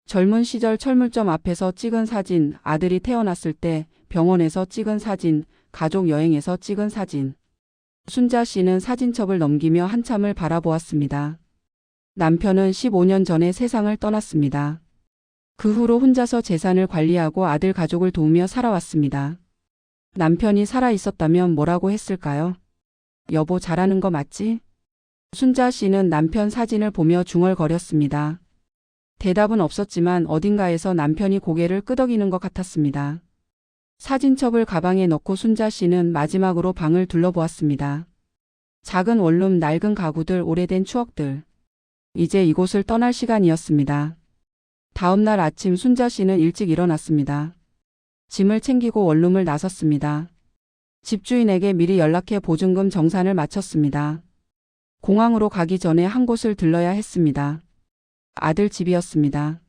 젊은 시절 철물점 앞에서 찍은 사진, 아들이 태어났을 때 병원에서 찍은 사진, 가족 여행에서 찍은 사진. 순자 씨는 사진첩을 넘기며 한참을 바라보았습니다. 남편은 15년 전에 세상을 떠났습니다. 그 후로 혼자서 재산을 관리하고 아들 가족을 도우며 살아왔습니다. 남편이 살아 있었다면 뭐라고 했을까요? 여보, 잘하는 거 맞지? 순자 씨는 남편 사진을 보며 중얼거렸습니다. 대답은 없었지만 어딘가에서 남편이 고개를 끄덕이는 것 같았습니다. 사진첩을 가방에 넣고 순자 씨는 마지막으로 방을 둘러보았습니다. 작은 원룸, 낡은 가구들, 오래된 추억들. 이제 이곳을 떠날 시간이었습니다. 다음 날 아침 순자 씨는 일찍 일어났습니다. 짐을 챙기고 원룸을 나섰습니다. 집주인에게 미리 연락해 보증금 정산을 마쳤습니다. 공항으로 가기 전에 한 곳을 들러야 했습니다. 아들 집이었습니다.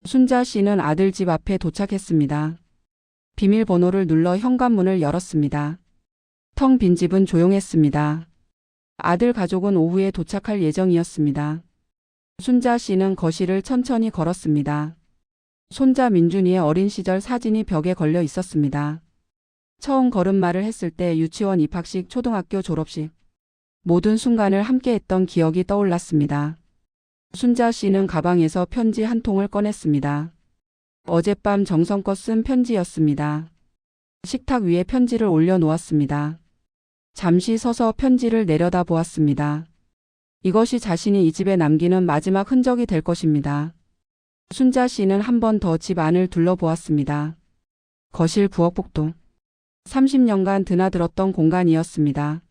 순자 씨는 아들 집 앞에 도착했습니다. 비밀번호를 눌러 현관문을 열었습니다. 텅 빈 집은 조용했습니다. 아들 가족은 오후에 도착할 예정이었습니다. 순자 씨는 거실을 천천히 걸었습니다. 손자 민준이의 어린 시절 사진이 벽에 걸려 있었습니다. 처음 걸음마를 했을 때 유치원 입학식, 초등학교 졸업식. 모든 순간을 함께했던 기억이 떠올랐습니다. 순자 씨는 가방에서 편지 한 통을 꺼냈습니다. 어젯밤 정성껏 쓴 편지였습니다. 식탁 위에 편지를 올려놓았습니다. 잠시 서서 편지를 내려다 보았습니다. 이것이 자신이 이 집에 남기는 마지막 흔적이 될 것입니다. 순자 씨는 한 번 더 집 안을 둘러보았습니다. 거실, 부엌, 복도. 30년간 드나들었던 공간이었습니다.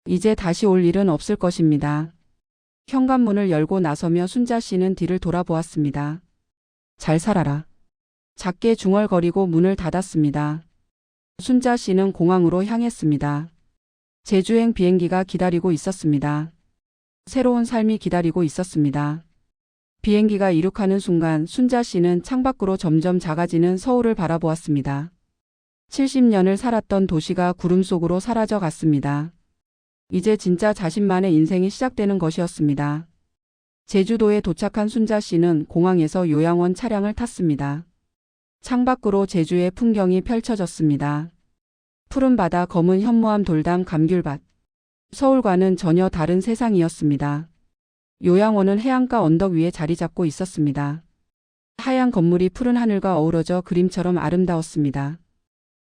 이제 다시 올 일은 없을 것입니다. 현관문을 열고 나서며 순자 씨는 뒤를 돌아보았습니다. 잘 살아라. 작게 중얼거리고 문을 닫았습니다. 순자 씨는 공항으로 향했습니다. 제주행 비행기가 기다리고 있었습니다. 새로운 삶이 기다리고 있었습니다. 비행기가 이륙하는 순간 순자 씨는 창밖으로 점점 작아지는 서울을 바라보았습니다. 70년을 살았던 도시가 구름 속으로 사라져 갔습니다. 이제 진짜 자신만의 인생이 시작되는 것이었습니다. 제주도에 도착한 순자 씨는 공항에서 요양원 차량을 탔습니다. 창밖으로 제주의 풍경이 펼쳐졌습니다. 푸른 바다, 검은 현무암 돌담, 감귤밭. 서울과는 전혀 다른 세상이었습니다. 요양원은 해안가 언덕 위에 자리 잡고 있었습니다. 하얀 건물이 푸른 하늘과 어우러져 그림처럼 아름다웠습니다.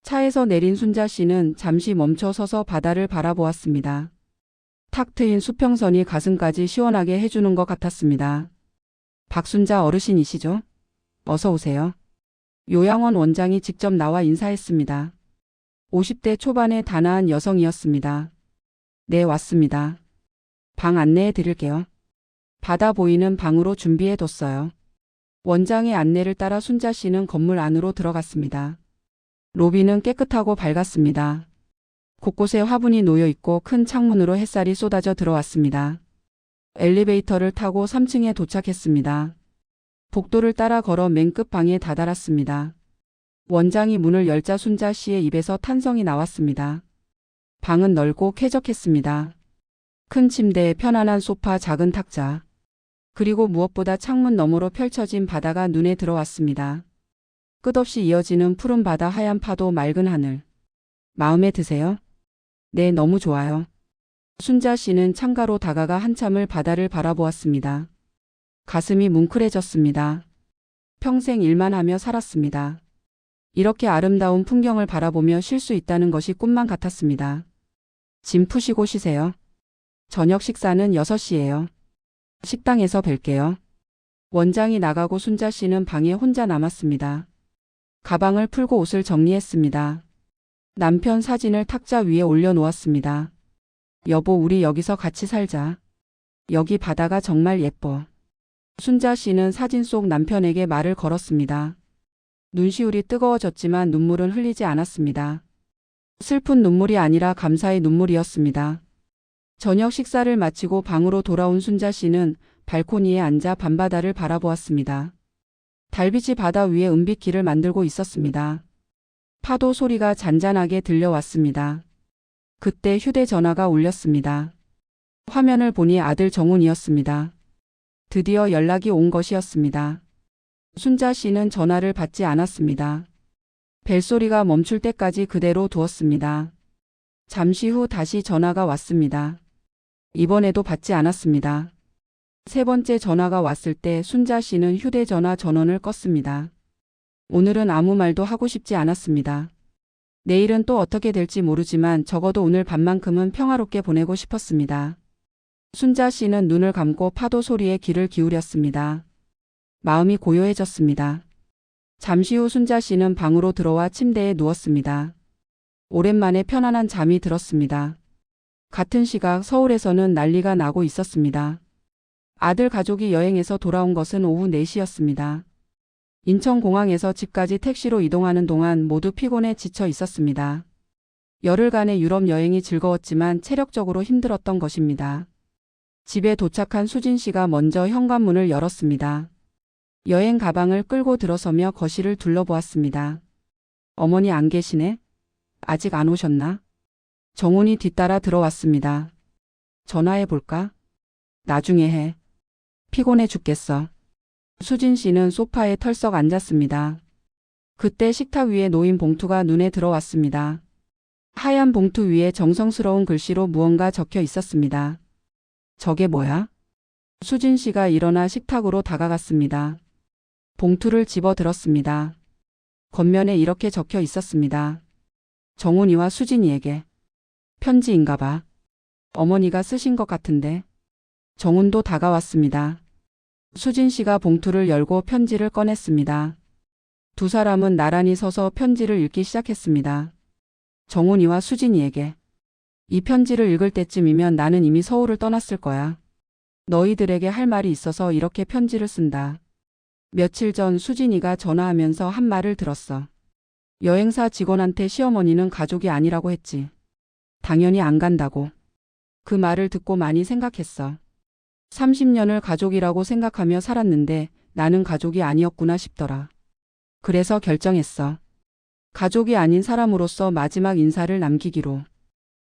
차에서 내린 순자 씨는 잠시 멈춰 서서 바다를 바라보았습니다. 탁 트인 수평선이 가슴까지 시원하게 해주는 것 같았습니다. 박순자 어르신이시죠? 어서 오세요. 요양원 원장이 직접 나와 인사했습니다. 50대 초반의 단아한 여성이었습니다. 네, 왔습니다. 방 안내해 드릴게요. 바다 보이는 방으로 준비해 뒀어요. 원장의 안내를 따라 순자 씨는 건물 안으로 들어갔습니다. 로비는 깨끗하고 밝았습니다. 곳곳에 화분이 놓여 있고 큰 창문으로 햇살이 쏟아져 들어왔습니다. 엘리베이터를 타고 3층에 도착했습니다. 복도를 따라 걸어 맨 끝 방에 다다랐습니다. 원장이 문을 열자 순자 씨의 입에서 탄성이 나왔습니다. 방은 넓고 쾌적했습니다. 큰 침대, 편안한 소파, 작은 탁자. 그리고 무엇보다 창문 너머로 펼쳐진 바다가 눈에 들어왔습니다. 끝없이 이어지는 푸른 바다, 하얀 파도, 맑은 하늘. 마음에 드세요? 네, 너무 좋아요. 순자 씨는 창가로 다가가 한참을 바다를 바라보았습니다. 가슴이 뭉클해졌습니다. 평생 일만 하며 살았습니다. 이렇게 아름다운 풍경을 바라보며 쉴 수 있다는 것이 꿈만 같았습니다. 짐 푸시고 쉬세요. 저녁 식사는 6시예요. 식당에서 뵐게요. 원장이 나가고 순자 씨는 방에 혼자 남았습니다. 가방을 풀고 옷을 정리했습니다. 남편 사진을 탁자 위에 올려놓았습니다. 여보, 우리 여기서 같이 살자. 여기 바다가 정말 예뻐. 순자 씨는 사진 속 남편에게 말을 걸었습니다. 눈시울이 뜨거워졌지만 눈물은 흘리지 않았습니다. 슬픈 눈물이 아니라 감사의 눈물이었습니다. 저녁 식사를 마치고 방으로 돌아온 순자 씨는 발코니에 앉아 밤바다를 바라보았습니다. 달빛이 바다 위에 은빛길을 만들고 있었습니다. 파도 소리가 잔잔하게 들려왔습니다. 그때 휴대전화가 울렸습니다. 화면을 보니 아들 정훈이었습니다. 드디어 연락이 온 것이었습니다. 순자 씨는 전화를 받지 않았습니다. 벨소리가 멈출 때까지 그대로 두었습니다. 잠시 후 다시 전화가 왔습니다. 이번에도 받지 않았습니다. 세 번째 전화가 왔을 때 순자 씨는 휴대전화 전원을 껐습니다. 오늘은 아무 말도 하고 싶지 않았습니다. 내일은 또 어떻게 될지 모르지만 적어도 오늘 밤만큼은 평화롭게 보내고 싶었습니다. 순자 씨는 눈을 감고 파도 소리에 귀를 기울였습니다. 마음이 고요해졌습니다. 잠시 후 순자 씨는 방으로 들어와 침대에 누웠습니다. 오랜만에 편안한 잠이 들었습니다. 같은 시각 서울에서는 난리가 나고 있었습니다. 아들 가족이 여행에서 돌아온 것은 오후 4시였습니다. 인천공항에서 집까지 택시로 이동하는 동안 모두 피곤해 지쳐 있었습니다. 열흘간의 유럽 여행이 즐거웠지만 체력적으로 힘들었던 것입니다. 집에 도착한 수진 씨가 먼저 현관문을 열었습니다. 여행 가방을 끌고 들어서며 거실을 둘러보았습니다. 어머니 안 계시네? 아직 안 오셨나? 정훈이 뒤따라 들어왔습니다. 전화해 볼까? 나중에 해. 피곤해 죽겠어. 수진 씨는 소파에 털썩 앉았습니다. 그때 식탁 위에 놓인 봉투가 눈에 들어왔습니다. 하얀 봉투 위에 정성스러운 글씨로 무언가 적혀 있었습니다. 저게 뭐야? 수진 씨가 일어나 식탁으로 다가갔습니다. 봉투를 집어 들었습니다. 겉면에 이렇게 적혀 있었습니다. 정훈이와 수진이에게. 편지인가 봐. 어머니가 쓰신 것 같은데. 정훈도 다가왔습니다. 수진 씨가 봉투를 열고 편지를 꺼냈습니다. 두 사람은 나란히 서서 편지를 읽기 시작했습니다. 정훈이와 수진이에게. 이 편지를 읽을 때쯤이면 나는 이미 서울을 떠났을 거야. 너희들에게 할 말이 있어서 이렇게 편지를 쓴다. 며칠 전 수진이가 전화하면서 한 말을 들었어. 여행사 직원한테 시어머니는 가족이 아니라고 했지. 당연히 안 간다고. 그 말을 듣고 많이 생각했어. 30년을 가족이라고 생각하며 살았는데 나는 가족이 아니었구나 싶더라. 그래서 결정했어. 가족이 아닌 사람으로서 마지막 인사를 남기기로.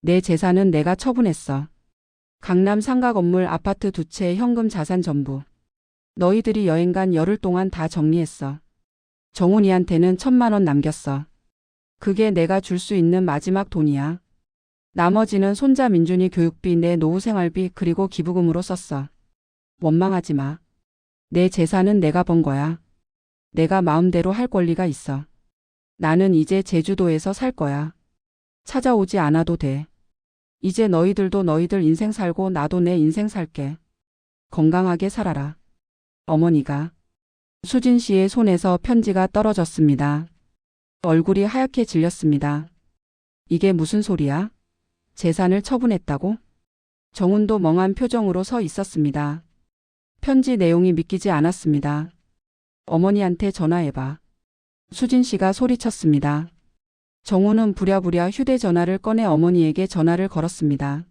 내 재산은 내가 처분했어. 강남 상가 건물 아파트 2채 현금 자산 전부. 너희들이 여행 간 열흘 동안 다 정리했어. 정훈이한테는 1,000만 원 남겼어. 그게 내가 줄 수 있는 마지막 돈이야. 나머지는 손자 민준이 교육비, 내 노후 생활비 그리고 기부금으로 썼어. 원망하지 마. 내 재산은 내가 번 거야. 내가 마음대로 할 권리가 있어. 나는 이제 제주도에서 살 거야. 찾아오지 않아도 돼. 이제 너희들도 너희들 인생 살고 나도 내 인생 살게. 건강하게 살아라. 어머니가. 수진 씨의 손에서 편지가 떨어졌습니다. 얼굴이 하얗게 질렸습니다. 이게 무슨 소리야? 재산을 처분했다고? 정훈도 멍한 표정으로 서 있었습니다. 편지 내용이 믿기지 않았습니다. 어머니한테 전화해봐. 수진 씨가 소리쳤습니다. 정훈은 부랴부랴 휴대전화를 꺼내 어머니에게 전화를 걸었습니다.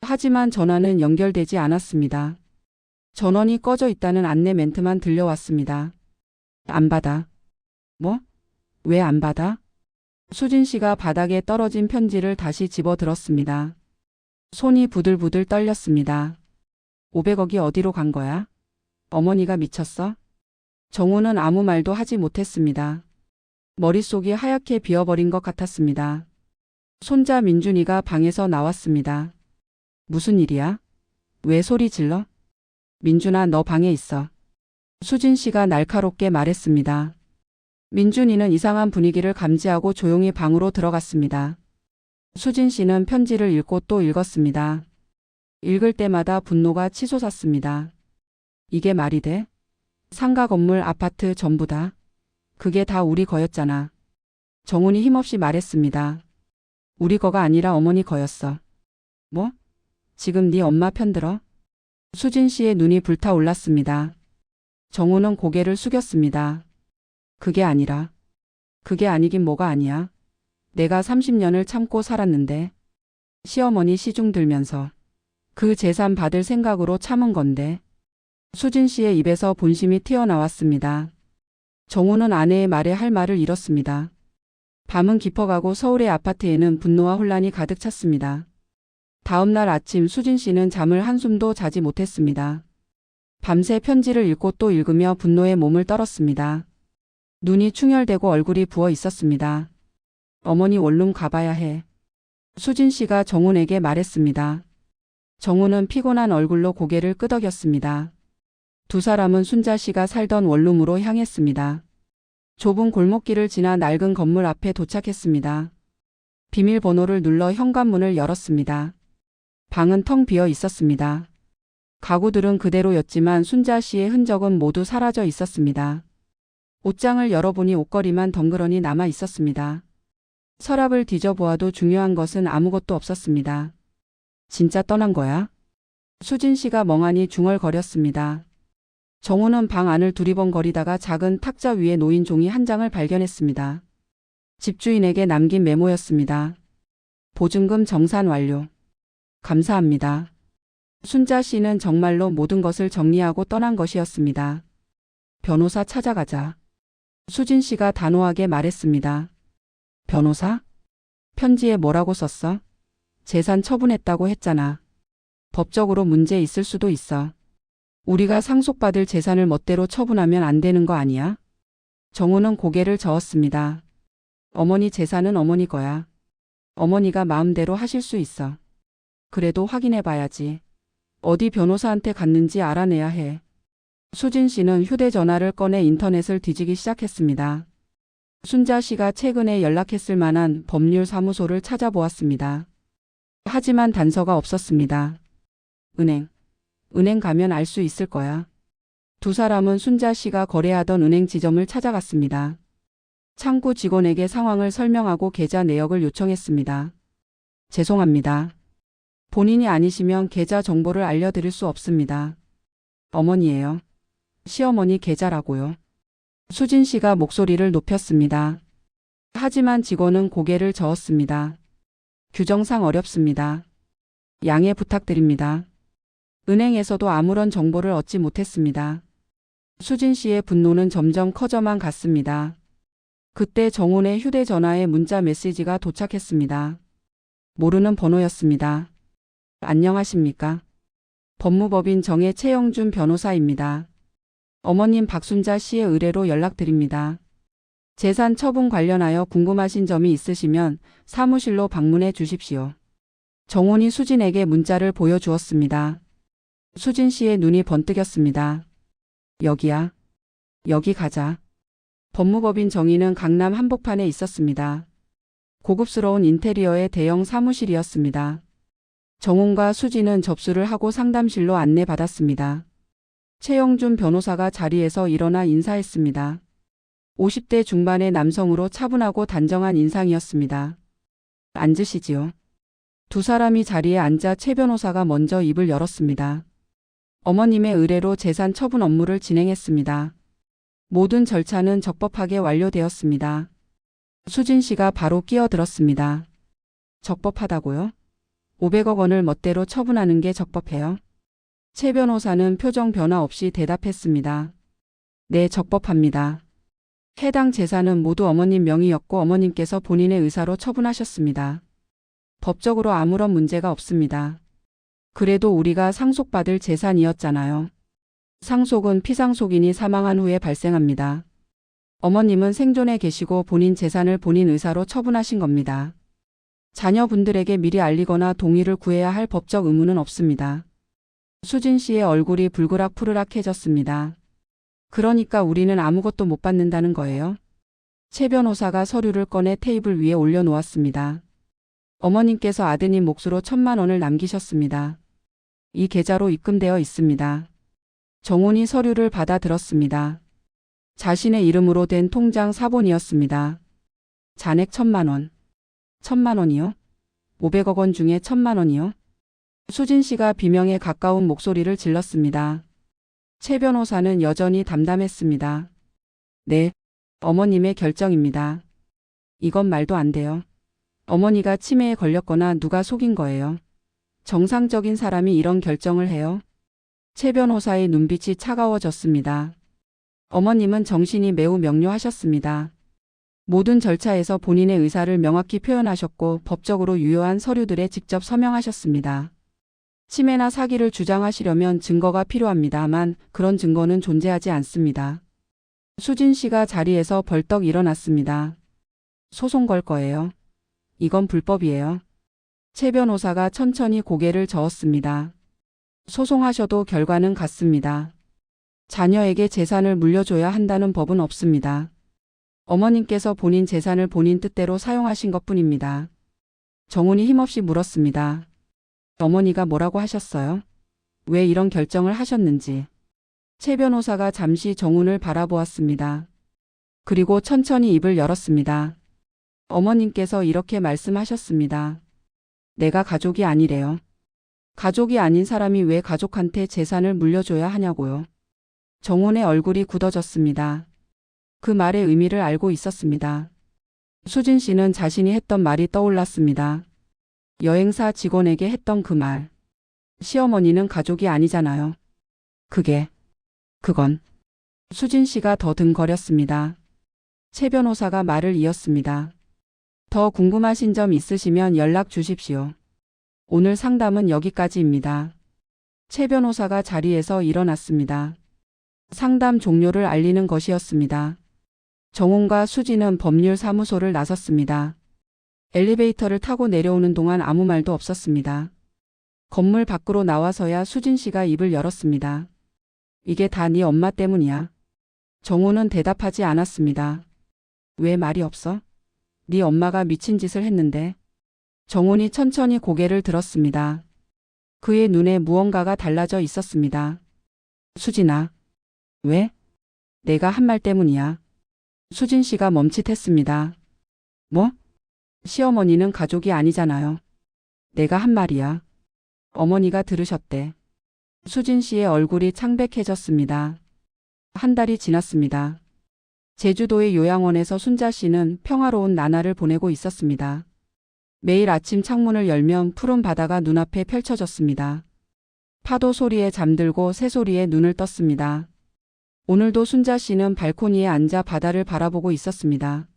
하지만 전화는 연결되지 않았습니다. 전원이 꺼져 있다는 안내 멘트만 들려왔습니다. 안 받아. 뭐? 왜 안 받아? 수진 씨가 바닥에 떨어진 편지를 다시 집어 들었습니다. 손이 부들부들 떨렸습니다. 500억이 어디로 간 거야? 어머니가 미쳤어? 정훈은 아무 말도 하지 못했습니다. 머릿속이 하얗게 비어버린 것 같았습니다. 손자 민준이가 방에서 나왔습니다. 무슨 일이야? 왜 소리 질러? 민준아, 너 방에 있어. 수진 씨가 날카롭게 말했습니다. 민준이는 이상한 분위기를 감지하고 조용히 방으로 들어갔습니다. 수진 씨는 편지를 읽고 또 읽었습니다. 읽을 때마다 분노가 치솟았습니다. 이게 말이 돼? 상가 건물 아파트 전부 다. 그게 다 우리 거였잖아. 정훈이 힘없이 말했습니다. 우리 거가 아니라 어머니 거였어. 뭐? 지금 네 엄마 편들어? 수진 씨의 눈이 불타올랐습니다. 정훈은 고개를 숙였습니다. 그게 아니라. 그게 아니긴 뭐가 아니야. 내가 30년을 참고 살았는데. 시어머니 시중 들면서. 그 재산 받을 생각으로 참은 건데. 수진 씨의 입에서 본심이 튀어나왔습니다. 정훈은 아내의 말에 할 말을 잃었습니다. 밤은 깊어가고 서울의 아파트에는 분노와 혼란이 가득 찼습니다. 다음 날 아침 수진 씨는 잠을 한숨도 자지 못했습니다. 밤새 편지를 읽고 또 읽으며 분노에 몸을 떨었습니다. 눈이 충혈되고 얼굴이 부어 있었습니다. 어머니 원룸 가봐야 해. 수진 씨가 정훈에게 말했습니다. 정훈은 피곤한 얼굴로 고개를 끄덕였습니다. 두 사람은 순자 씨가 살던 원룸으로 향했습니다. 좁은 골목길을 지나 낡은 건물 앞에 도착했습니다. 비밀번호를 눌러 현관문을 열었습니다. 방은 텅 비어 있었습니다. 가구들은 그대로였지만 순자 씨의 흔적은 모두 사라져 있었습니다. 옷장을 열어보니 옷걸이만 덩그러니 남아 있었습니다. 서랍을 뒤져보아도 중요한 것은 아무것도 없었습니다. 진짜 떠난 거야? 수진 씨가 멍하니 중얼거렸습니다. 정훈은 방 안을 두리번거리다가 작은 탁자 위에 놓인 종이 한 장을 발견했습니다. 집주인에게 남긴 메모였습니다. 보증금 정산 완료. 감사합니다. 순자 씨는 정말로 모든 것을 정리하고 떠난 것이었습니다. 변호사 찾아가자. 수진 씨가 단호하게 말했습니다. 변호사? 편지에 뭐라고 썼어? 재산 처분했다고 했잖아. 법적으로 문제 있을 수도 있어. 우리가 상속받을 재산을 멋대로 처분하면 안 되는 거 아니야? 정훈은 고개를 저었습니다. 어머니 재산은 어머니 거야. 어머니가 마음대로 하실 수 있어. 그래도 확인해 봐야지. 어디 변호사한테 갔는지 알아내야 해. 수진 씨는 휴대전화를 꺼내 인터넷을 뒤지기 시작했습니다. 순자 씨가 최근에 연락했을 만한 법률사무소를 찾아보았습니다. 하지만 단서가 없었습니다. 은행 가면 알 수 있을 거야. 두 사람은 순자 씨가 거래하던 은행 지점을 찾아갔습니다. 창구 직원에게 상황을 설명하고 계좌 내역을 요청했습니다. 죄송합니다. 본인이 아니시면 계좌 정보를 알려드릴 수 없습니다. 어머니예요. 시어머니 계좌라고요. 수진 씨가 목소리를 높였습니다. 하지만 직원은 고개를 저었습니다. 규정상 어렵습니다. 양해 부탁드립니다. 은행에서도 아무런 정보를 얻지 못했습니다. 수진 씨의 분노는 점점 커져만 갔습니다. 그때 정훈의 휴대전화에 문자 메시지가 도착했습니다. 모르는 번호였습니다. 안녕하십니까? 법무법인 정의 최영준 변호사입니다. 어머님 박순자 씨의 의뢰로 연락드립니다. 재산 처분 관련하여 궁금하신 점이 있으시면 사무실로 방문해 주십시오. 정훈이 수진에게 문자를 보여주었습니다. 수진 씨의 눈이 번뜩였습니다. 여기야. 여기 가자. 법무법인 정의는 강남 한복판에 있었습니다. 고급스러운 인테리어의 대형 사무실이었습니다. 정훈과 수진은 접수를 하고 상담실로 안내받았습니다. 최영준 변호사가 자리에서 일어나 인사했습니다. 50대 중반의 남성으로 차분하고 단정한 인상이었습니다. 앉으시지요. 두 사람이 자리에 앉아 최 변호사가 먼저 입을 열었습니다. 어머님의 의뢰로 재산 처분 업무를 진행했습니다. 모든 절차는 적법하게 완료되었습니다. 수진 씨가 바로 끼어들었습니다. 적법하다고요? 500억 원을 멋대로 처분하는 게 적법해요? 최 변호사는 표정 변화 없이 대답했습니다. 네, 적법합니다. 해당 재산은 모두 어머님 명의였고 어머님께서 본인의 의사로 처분하셨습니다. 법적으로 아무런 문제가 없습니다. 그래도 우리가 상속받을 재산이었잖아요. 상속은 피상속인이 사망한 후에 발생합니다. 어머님은 생존에 계시고 본인 재산을 본인 의사로 처분하신 겁니다. 자녀분들에게 미리 알리거나 동의를 구해야 할 법적 의무는 없습니다. 수진 씨의 얼굴이 불그락푸르락해졌습니다. 그러니까 우리는 아무것도 못 받는다는 거예요? 최 변호사가 서류를 꺼내 테이블 위에 올려놓았습니다. 어머님께서 아드님 몫으로 1,000만 원을 남기셨습니다. 이 계좌로 입금되어 있습니다. 정훈이 서류를 받아들었습니다. 자신의 이름으로 된 통장 사본이었습니다. 잔액 1,000만 원. 1,000만 원이요? 500억 원 중에 1,000만 원이요? 수진 씨가 비명에 가까운 목소리를 질렀습니다. 최 변호사는 여전히 담담했습니다. 네, 어머님의 결정입니다. 이건 말도 안 돼요. 어머니가 치매에 걸렸거나 누가 속인 거예요. 정상적인 사람이 이런 결정을 해요? 최 변호사의 눈빛이 차가워졌습니다. 어머님은 정신이 매우 명료하셨습니다. 모든 절차에서 본인의 의사를 명확히 표현하셨고 법적으로 유효한 서류들에 직접 서명하셨습니다. 침해나 사기를 주장하시려면 증거가 필요합니다만 그런 증거는 존재하지 않습니다. 수진 씨가 자리에서 벌떡 일어났습니다. 소송 걸 거예요. 이건 불법이에요. 최 변호사가 천천히 고개를 저었습니다. 소송하셔도 결과는 같습니다. 자녀에게 재산을 물려줘야 한다는 법은 없습니다. 어머님께서 본인 재산을 본인 뜻대로 사용하신 것뿐입니다. 정훈이 힘없이 물었습니다. 어머니가 뭐라고 하셨어요? 왜 이런 결정을 하셨는지. 최 변호사가 잠시 정훈을 바라보았습니다. 그리고 천천히 입을 열었습니다. 어머님께서 이렇게 말씀하셨습니다. 내가 가족이 아니래요. 가족이 아닌 사람이 왜 가족한테 재산을 물려줘야 하냐고요. 정훈의 얼굴이 굳어졌습니다. 그 말의 의미를 알고 있었습니다. 수진 씨는 자신이 했던 말이 떠올랐습니다. 여행사 직원에게 했던 그 말. 시어머니는 가족이 아니잖아요. 그건. 수진 씨가 더듬거렸습니다. 최 변호사가 말을 이었습니다. 더 궁금하신 점 있으시면 연락 주십시오. 오늘 상담은 여기까지입니다. 최 변호사가 자리에서 일어났습니다. 상담 종료를 알리는 것이었습니다. 정훈과 수진은 법률사무소를 나섰습니다. 엘리베이터를 타고 내려오는 동안 아무 말도 없었습니다. 건물 밖으로 나와서야 수진 씨가 입을 열었습니다. 이게 다 네 엄마 때문이야. 정훈은 대답하지 않았습니다. 왜 말이 없어? 네 엄마가 미친 짓을 했는데. 정훈이 천천히 고개를 들었습니다. 그의 눈에 무언가가 달라져 있었습니다. 수진아. 왜? 내가 한 말 때문이야. 수진 씨가 멈칫했습니다. 뭐? 시어머니는 가족이 아니잖아요. 내가 한 말이야. 어머니가 들으셨대. 수진 씨의 얼굴이 창백해졌습니다. 한 달이 지났습니다. 제주도의 요양원에서 순자 씨는 평화로운 나날을 보내고 있었습니다. 매일 아침 창문을 열면 푸른 바다가 눈앞에 펼쳐졌습니다. 파도 소리에 잠들고 새소리에 눈을 떴습니다. 오늘도 순자 씨는 발코니에 앉아 바다를 바라보고 있었습니다.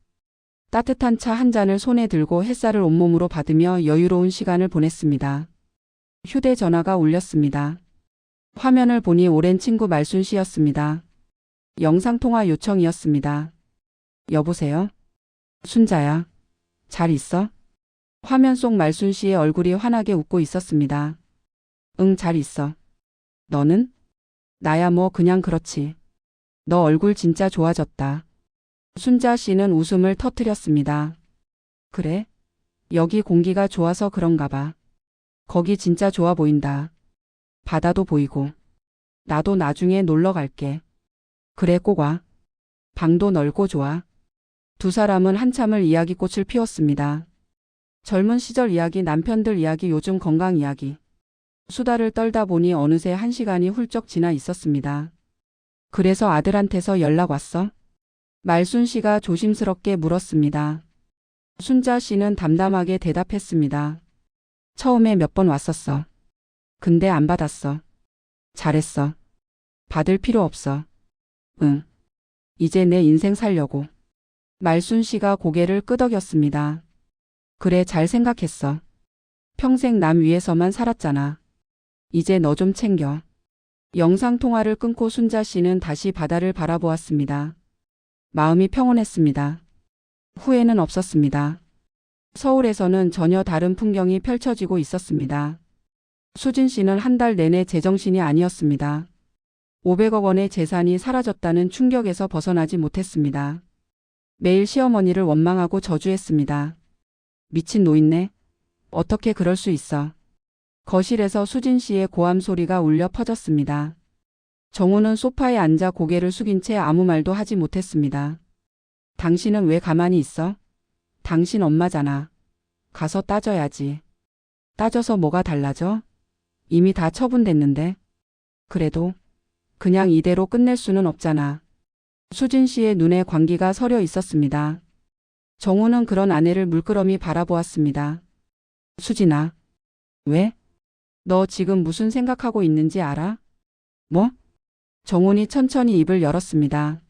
따뜻한 차 한 잔을 손에 들고 햇살을 온몸으로 받으며 여유로운 시간을 보냈습니다. 휴대전화가 울렸습니다. 화면을 보니 오랜 친구 말순 씨였습니다. 영상통화 요청이었습니다. 여보세요? 순자야. 잘 있어? 화면 속 말순 씨의 얼굴이 환하게 웃고 있었습니다. 응, 잘 있어. 너는? 나야 뭐 그냥 그렇지. 너 얼굴 진짜 좋아졌다. 순자 씨는 웃음을 터뜨렸습니다. 그래? 여기 공기가 좋아서 그런가 봐. 거기 진짜 좋아 보인다. 바다도 보이고. 나도 나중에 놀러 갈게. 그래, 꼭 와. 방도 넓고 좋아. 두 사람은 한참을 이야기꽃을 피웠습니다. 젊은 시절 이야기, 남편들 이야기, 요즘 건강 이야기. 수다를 떨다 보니 어느새 1시간이 훌쩍 지나 있었습니다. 그래서 아들한테서 연락 왔어? 말순 씨가 조심스럽게 물었습니다. 순자 씨는 담담하게 대답했습니다. 처음에 몇 번 왔었어. 근데 안 받았어. 잘했어. 받을 필요 없어. 응. 이제 내 인생 살려고. 말순 씨가 고개를 끄덕였습니다. 그래, 잘 생각했어. 평생 남 위에서만 살았잖아. 이제 너 좀 챙겨. 영상통화를 끊고 순자 씨는 다시 바다를 바라보았습니다. 마음이 평온했습니다. 후회는 없었습니다. 서울에서는 전혀 다른 풍경이 펼쳐지고 있었습니다. 수진 씨는 한 달 내내 제정신이 아니었습니다. 500억 원의 재산이 사라졌다는 충격에서 벗어나지 못했습니다. 매일 시어머니를 원망하고 저주했습니다. 미친 노인네? 어떻게 그럴 수 있어? 거실에서 수진 씨의 고함 소리가 울려 퍼졌습니다. 정우는 소파에 앉아 고개를 숙인 채 아무 말도 하지 못했습니다. 당신은 왜 가만히 있어? 당신 엄마잖아. 가서 따져야지. 따져서 뭐가 달라져? 이미 다 처분됐는데. 그래도 그냥 이대로 끝낼 수는 없잖아. 수진 씨의 눈에 광기가 서려 있었습니다. 정우는 그런 아내를 물끄러미 바라보았습니다. 수진아. 왜? 너 지금 무슨 생각하고 있는지 알아? 뭐? 정훈이 천천히 입을 열었습니다.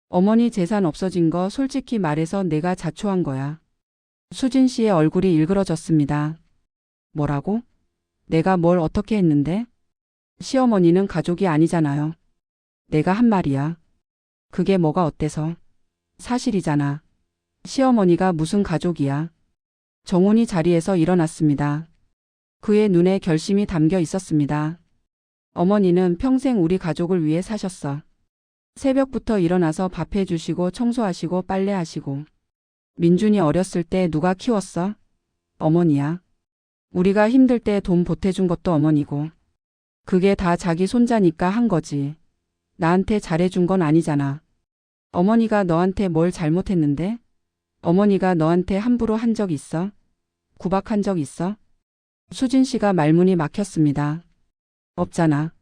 어머니 재산 없어진 거 솔직히 말해서 내가 자초한 거야. 수진 씨의 얼굴이 일그러졌습니다. 뭐라고? 내가 뭘 어떻게 했는데? 시어머니는 가족이 아니잖아요. 내가 한 말이야. 그게 뭐가 어때서? 사실이잖아. 시어머니가 무슨 가족이야. 정훈이 자리에서 일어났습니다. 그의 눈에 결심이 담겨 있었습니다. 어머니는 평생 우리 가족을 위해 사셨어. 새벽부터 일어나서 밥 해주시고 청소하시고 빨래하시고. 민준이 어렸을 때 누가 키웠어? 어머니야. 우리가 힘들 때 돈 보태준 것도 어머니고. 그게 다 자기 손자니까 한 거지. 나한테 잘해준 건 아니잖아. 어머니가 너한테 뭘 잘못했는데? 어머니가 너한테 함부로 한 적 있어? 구박한 적 있어? 수진 씨가 말문이 막혔습니다. 없잖아.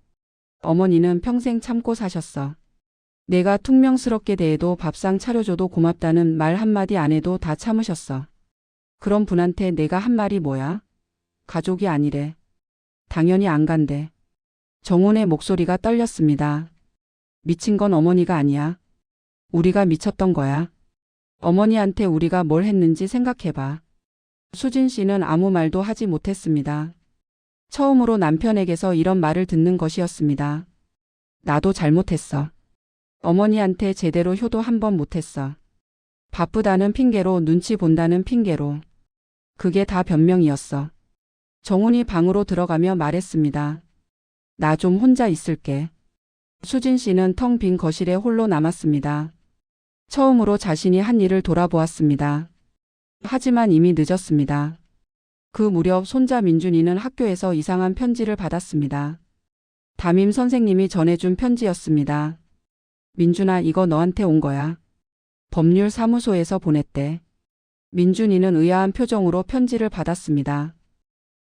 어머니는 평생 참고 사셨어. 내가 퉁명스럽게 대해도 밥상 차려줘도 고맙다는 말 한마디 안 해도 다 참으셨어. 그런 분한테 내가 한 말이 뭐야? 가족이 아니래. 당연히 안 간대. 정훈의 목소리가 떨렸습니다. 미친 건 어머니가 아니야. 우리가 미쳤던 거야. 어머니한테 우리가 뭘 했는지 생각해봐. 수진 씨는 아무 말도 하지 못했습니다. 처음으로 남편에게서 이런 말을 듣는 것이었습니다. 나도 잘못했어. 어머니한테 제대로 효도 한 번 못했어. 바쁘다는 핑계로 눈치 본다는 핑계로. 그게 다 변명이었어. 정훈이 방으로 들어가며 말했습니다. 나 좀 혼자 있을게. 수진 씨는 텅 빈 거실에 홀로 남았습니다. 처음으로 자신이 한 일을 돌아보았습니다. 하지만 이미 늦었습니다. 그 무렵 손자 민준이는 학교에서 이상한 편지를 받았습니다. 담임 선생님이 전해준 편지였습니다. 민준아, 이거 너한테 온 거야. 법률사무소에서 보냈대. 민준이는 의아한 표정으로 편지를 받았습니다.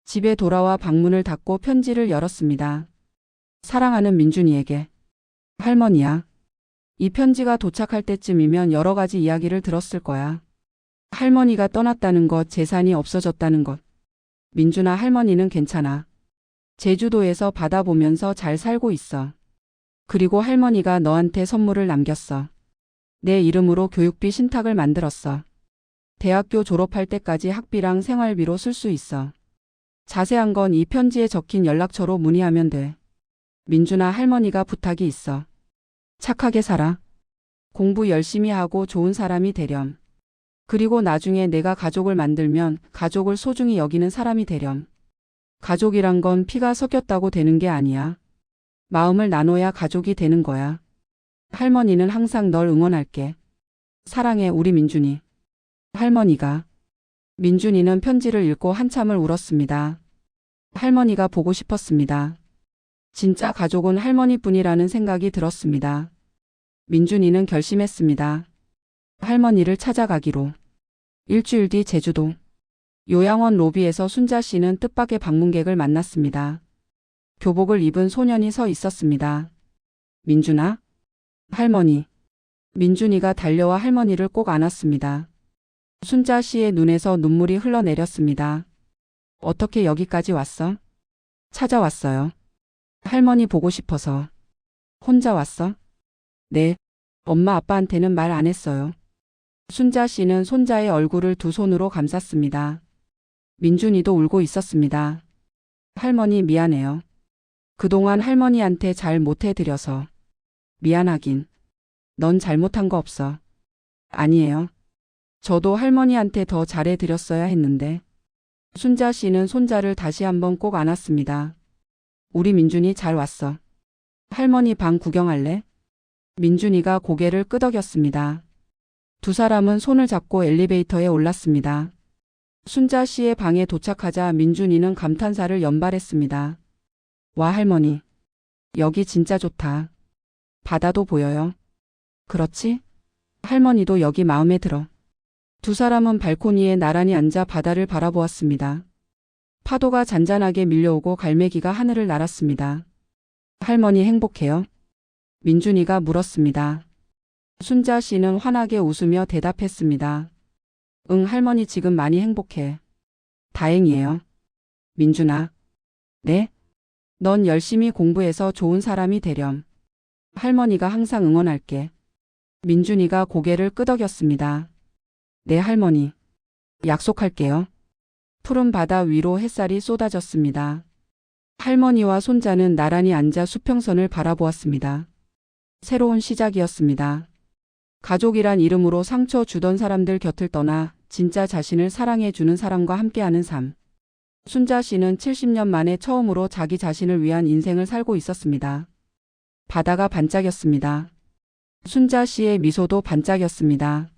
집에 돌아와 방문을 닫고 편지를 열었습니다. 사랑하는 민준이에게. 할머니야. 이 편지가 도착할 때쯤이면 여러 가지 이야기를 들었을 거야. 할머니가 떠났다는 것, 재산이 없어졌다는 것. 민준아, 할머니는 괜찮아. 제주도에서 바다 보면서 잘 살고 있어. 그리고 할머니가 너한테 선물을 남겼어. 내 이름으로 교육비 신탁을 만들었어. 대학교 졸업할 때까지 학비랑 생활비로 쓸 수 있어. 자세한 건 이 편지에 적힌 연락처로 문의하면 돼. 민준아, 할머니가 부탁이 있어. 착하게 살아. 공부 열심히 하고 좋은 사람이 되렴. 그리고 나중에 내가 가족을 만들면 가족을 소중히 여기는 사람이 되렴. 가족이란 건 피가 섞였다고 되는 게 아니야. 마음을 나눠야 가족이 되는 거야. 할머니는 항상 널 응원할게. 사랑해, 우리 민준이. 할머니가. 민준이는 편지를 읽고 한참을 울었습니다. 할머니가 보고 싶었습니다. 진짜 가족은 할머니뿐이라는 생각이 들었습니다. 민준이는 결심했습니다. 할머니를 찾아가기로. 일주일 뒤 제주도. 요양원 로비에서 순자 씨는 뜻밖의 방문객을 만났습니다. 교복을 입은 소년이 서 있었습니다. 민준아? 할머니. 민준이가 달려와 할머니를 꼭 안았습니다. 순자 씨의 눈에서 눈물이 흘러내렸습니다. 어떻게 여기까지 왔어? 찾아왔어요. 할머니 보고 싶어서. 혼자 왔어? 네. 엄마 아빠한테는 말 안 했어요. 순자 씨는 손자의 얼굴을 두 손으로 감쌌습니다. 민준이도 울고 있었습니다. 할머니 미안해요. 그동안 할머니한테 잘 못해드려서. 미안하긴. 넌 잘못한 거 없어. 아니에요. 저도 할머니한테 더 잘해드렸어야 했는데. 순자 씨는 손자를 다시 한번 꼭 안았습니다. 우리 민준이 잘 왔어. 할머니 방 구경할래? 민준이가 고개를 끄덕였습니다. 두 사람은 손을 잡고 엘리베이터에 올랐습니다. 순자 씨의 방에 도착하자 민준이는 감탄사를 연발했습니다. 와, 할머니. 여기 진짜 좋다. 바다도 보여요. 그렇지? 할머니도 여기 마음에 들어. 두 사람은 발코니에 나란히 앉아 바다를 바라보았습니다. 파도가 잔잔하게 밀려오고 갈매기가 하늘을 날았습니다. 할머니 행복해요? 민준이가 물었습니다. 순자 씨는 환하게 웃으며 대답했습니다. 응, 할머니 지금 많이 행복해. 다행이에요. 민준아. 네? 넌 열심히 공부해서 좋은 사람이 되렴. 할머니가 항상 응원할게. 민준이가 고개를 끄덕였습니다. 네, 할머니. 약속할게요. 푸른 바다 위로 햇살이 쏟아졌습니다. 할머니와 손자는 나란히 앉아 수평선을 바라보았습니다. 새로운 시작이었습니다. 가족이란 이름으로 상처 주던 사람들 곁을 떠나 진짜 자신을 사랑해주는 사람과 함께하는 삶. 순자 씨는 70년 만에 처음으로 자기 자신을 위한 인생을 살고 있었습니다. 바다가 반짝였습니다. 순자 씨의 미소도 반짝였습니다.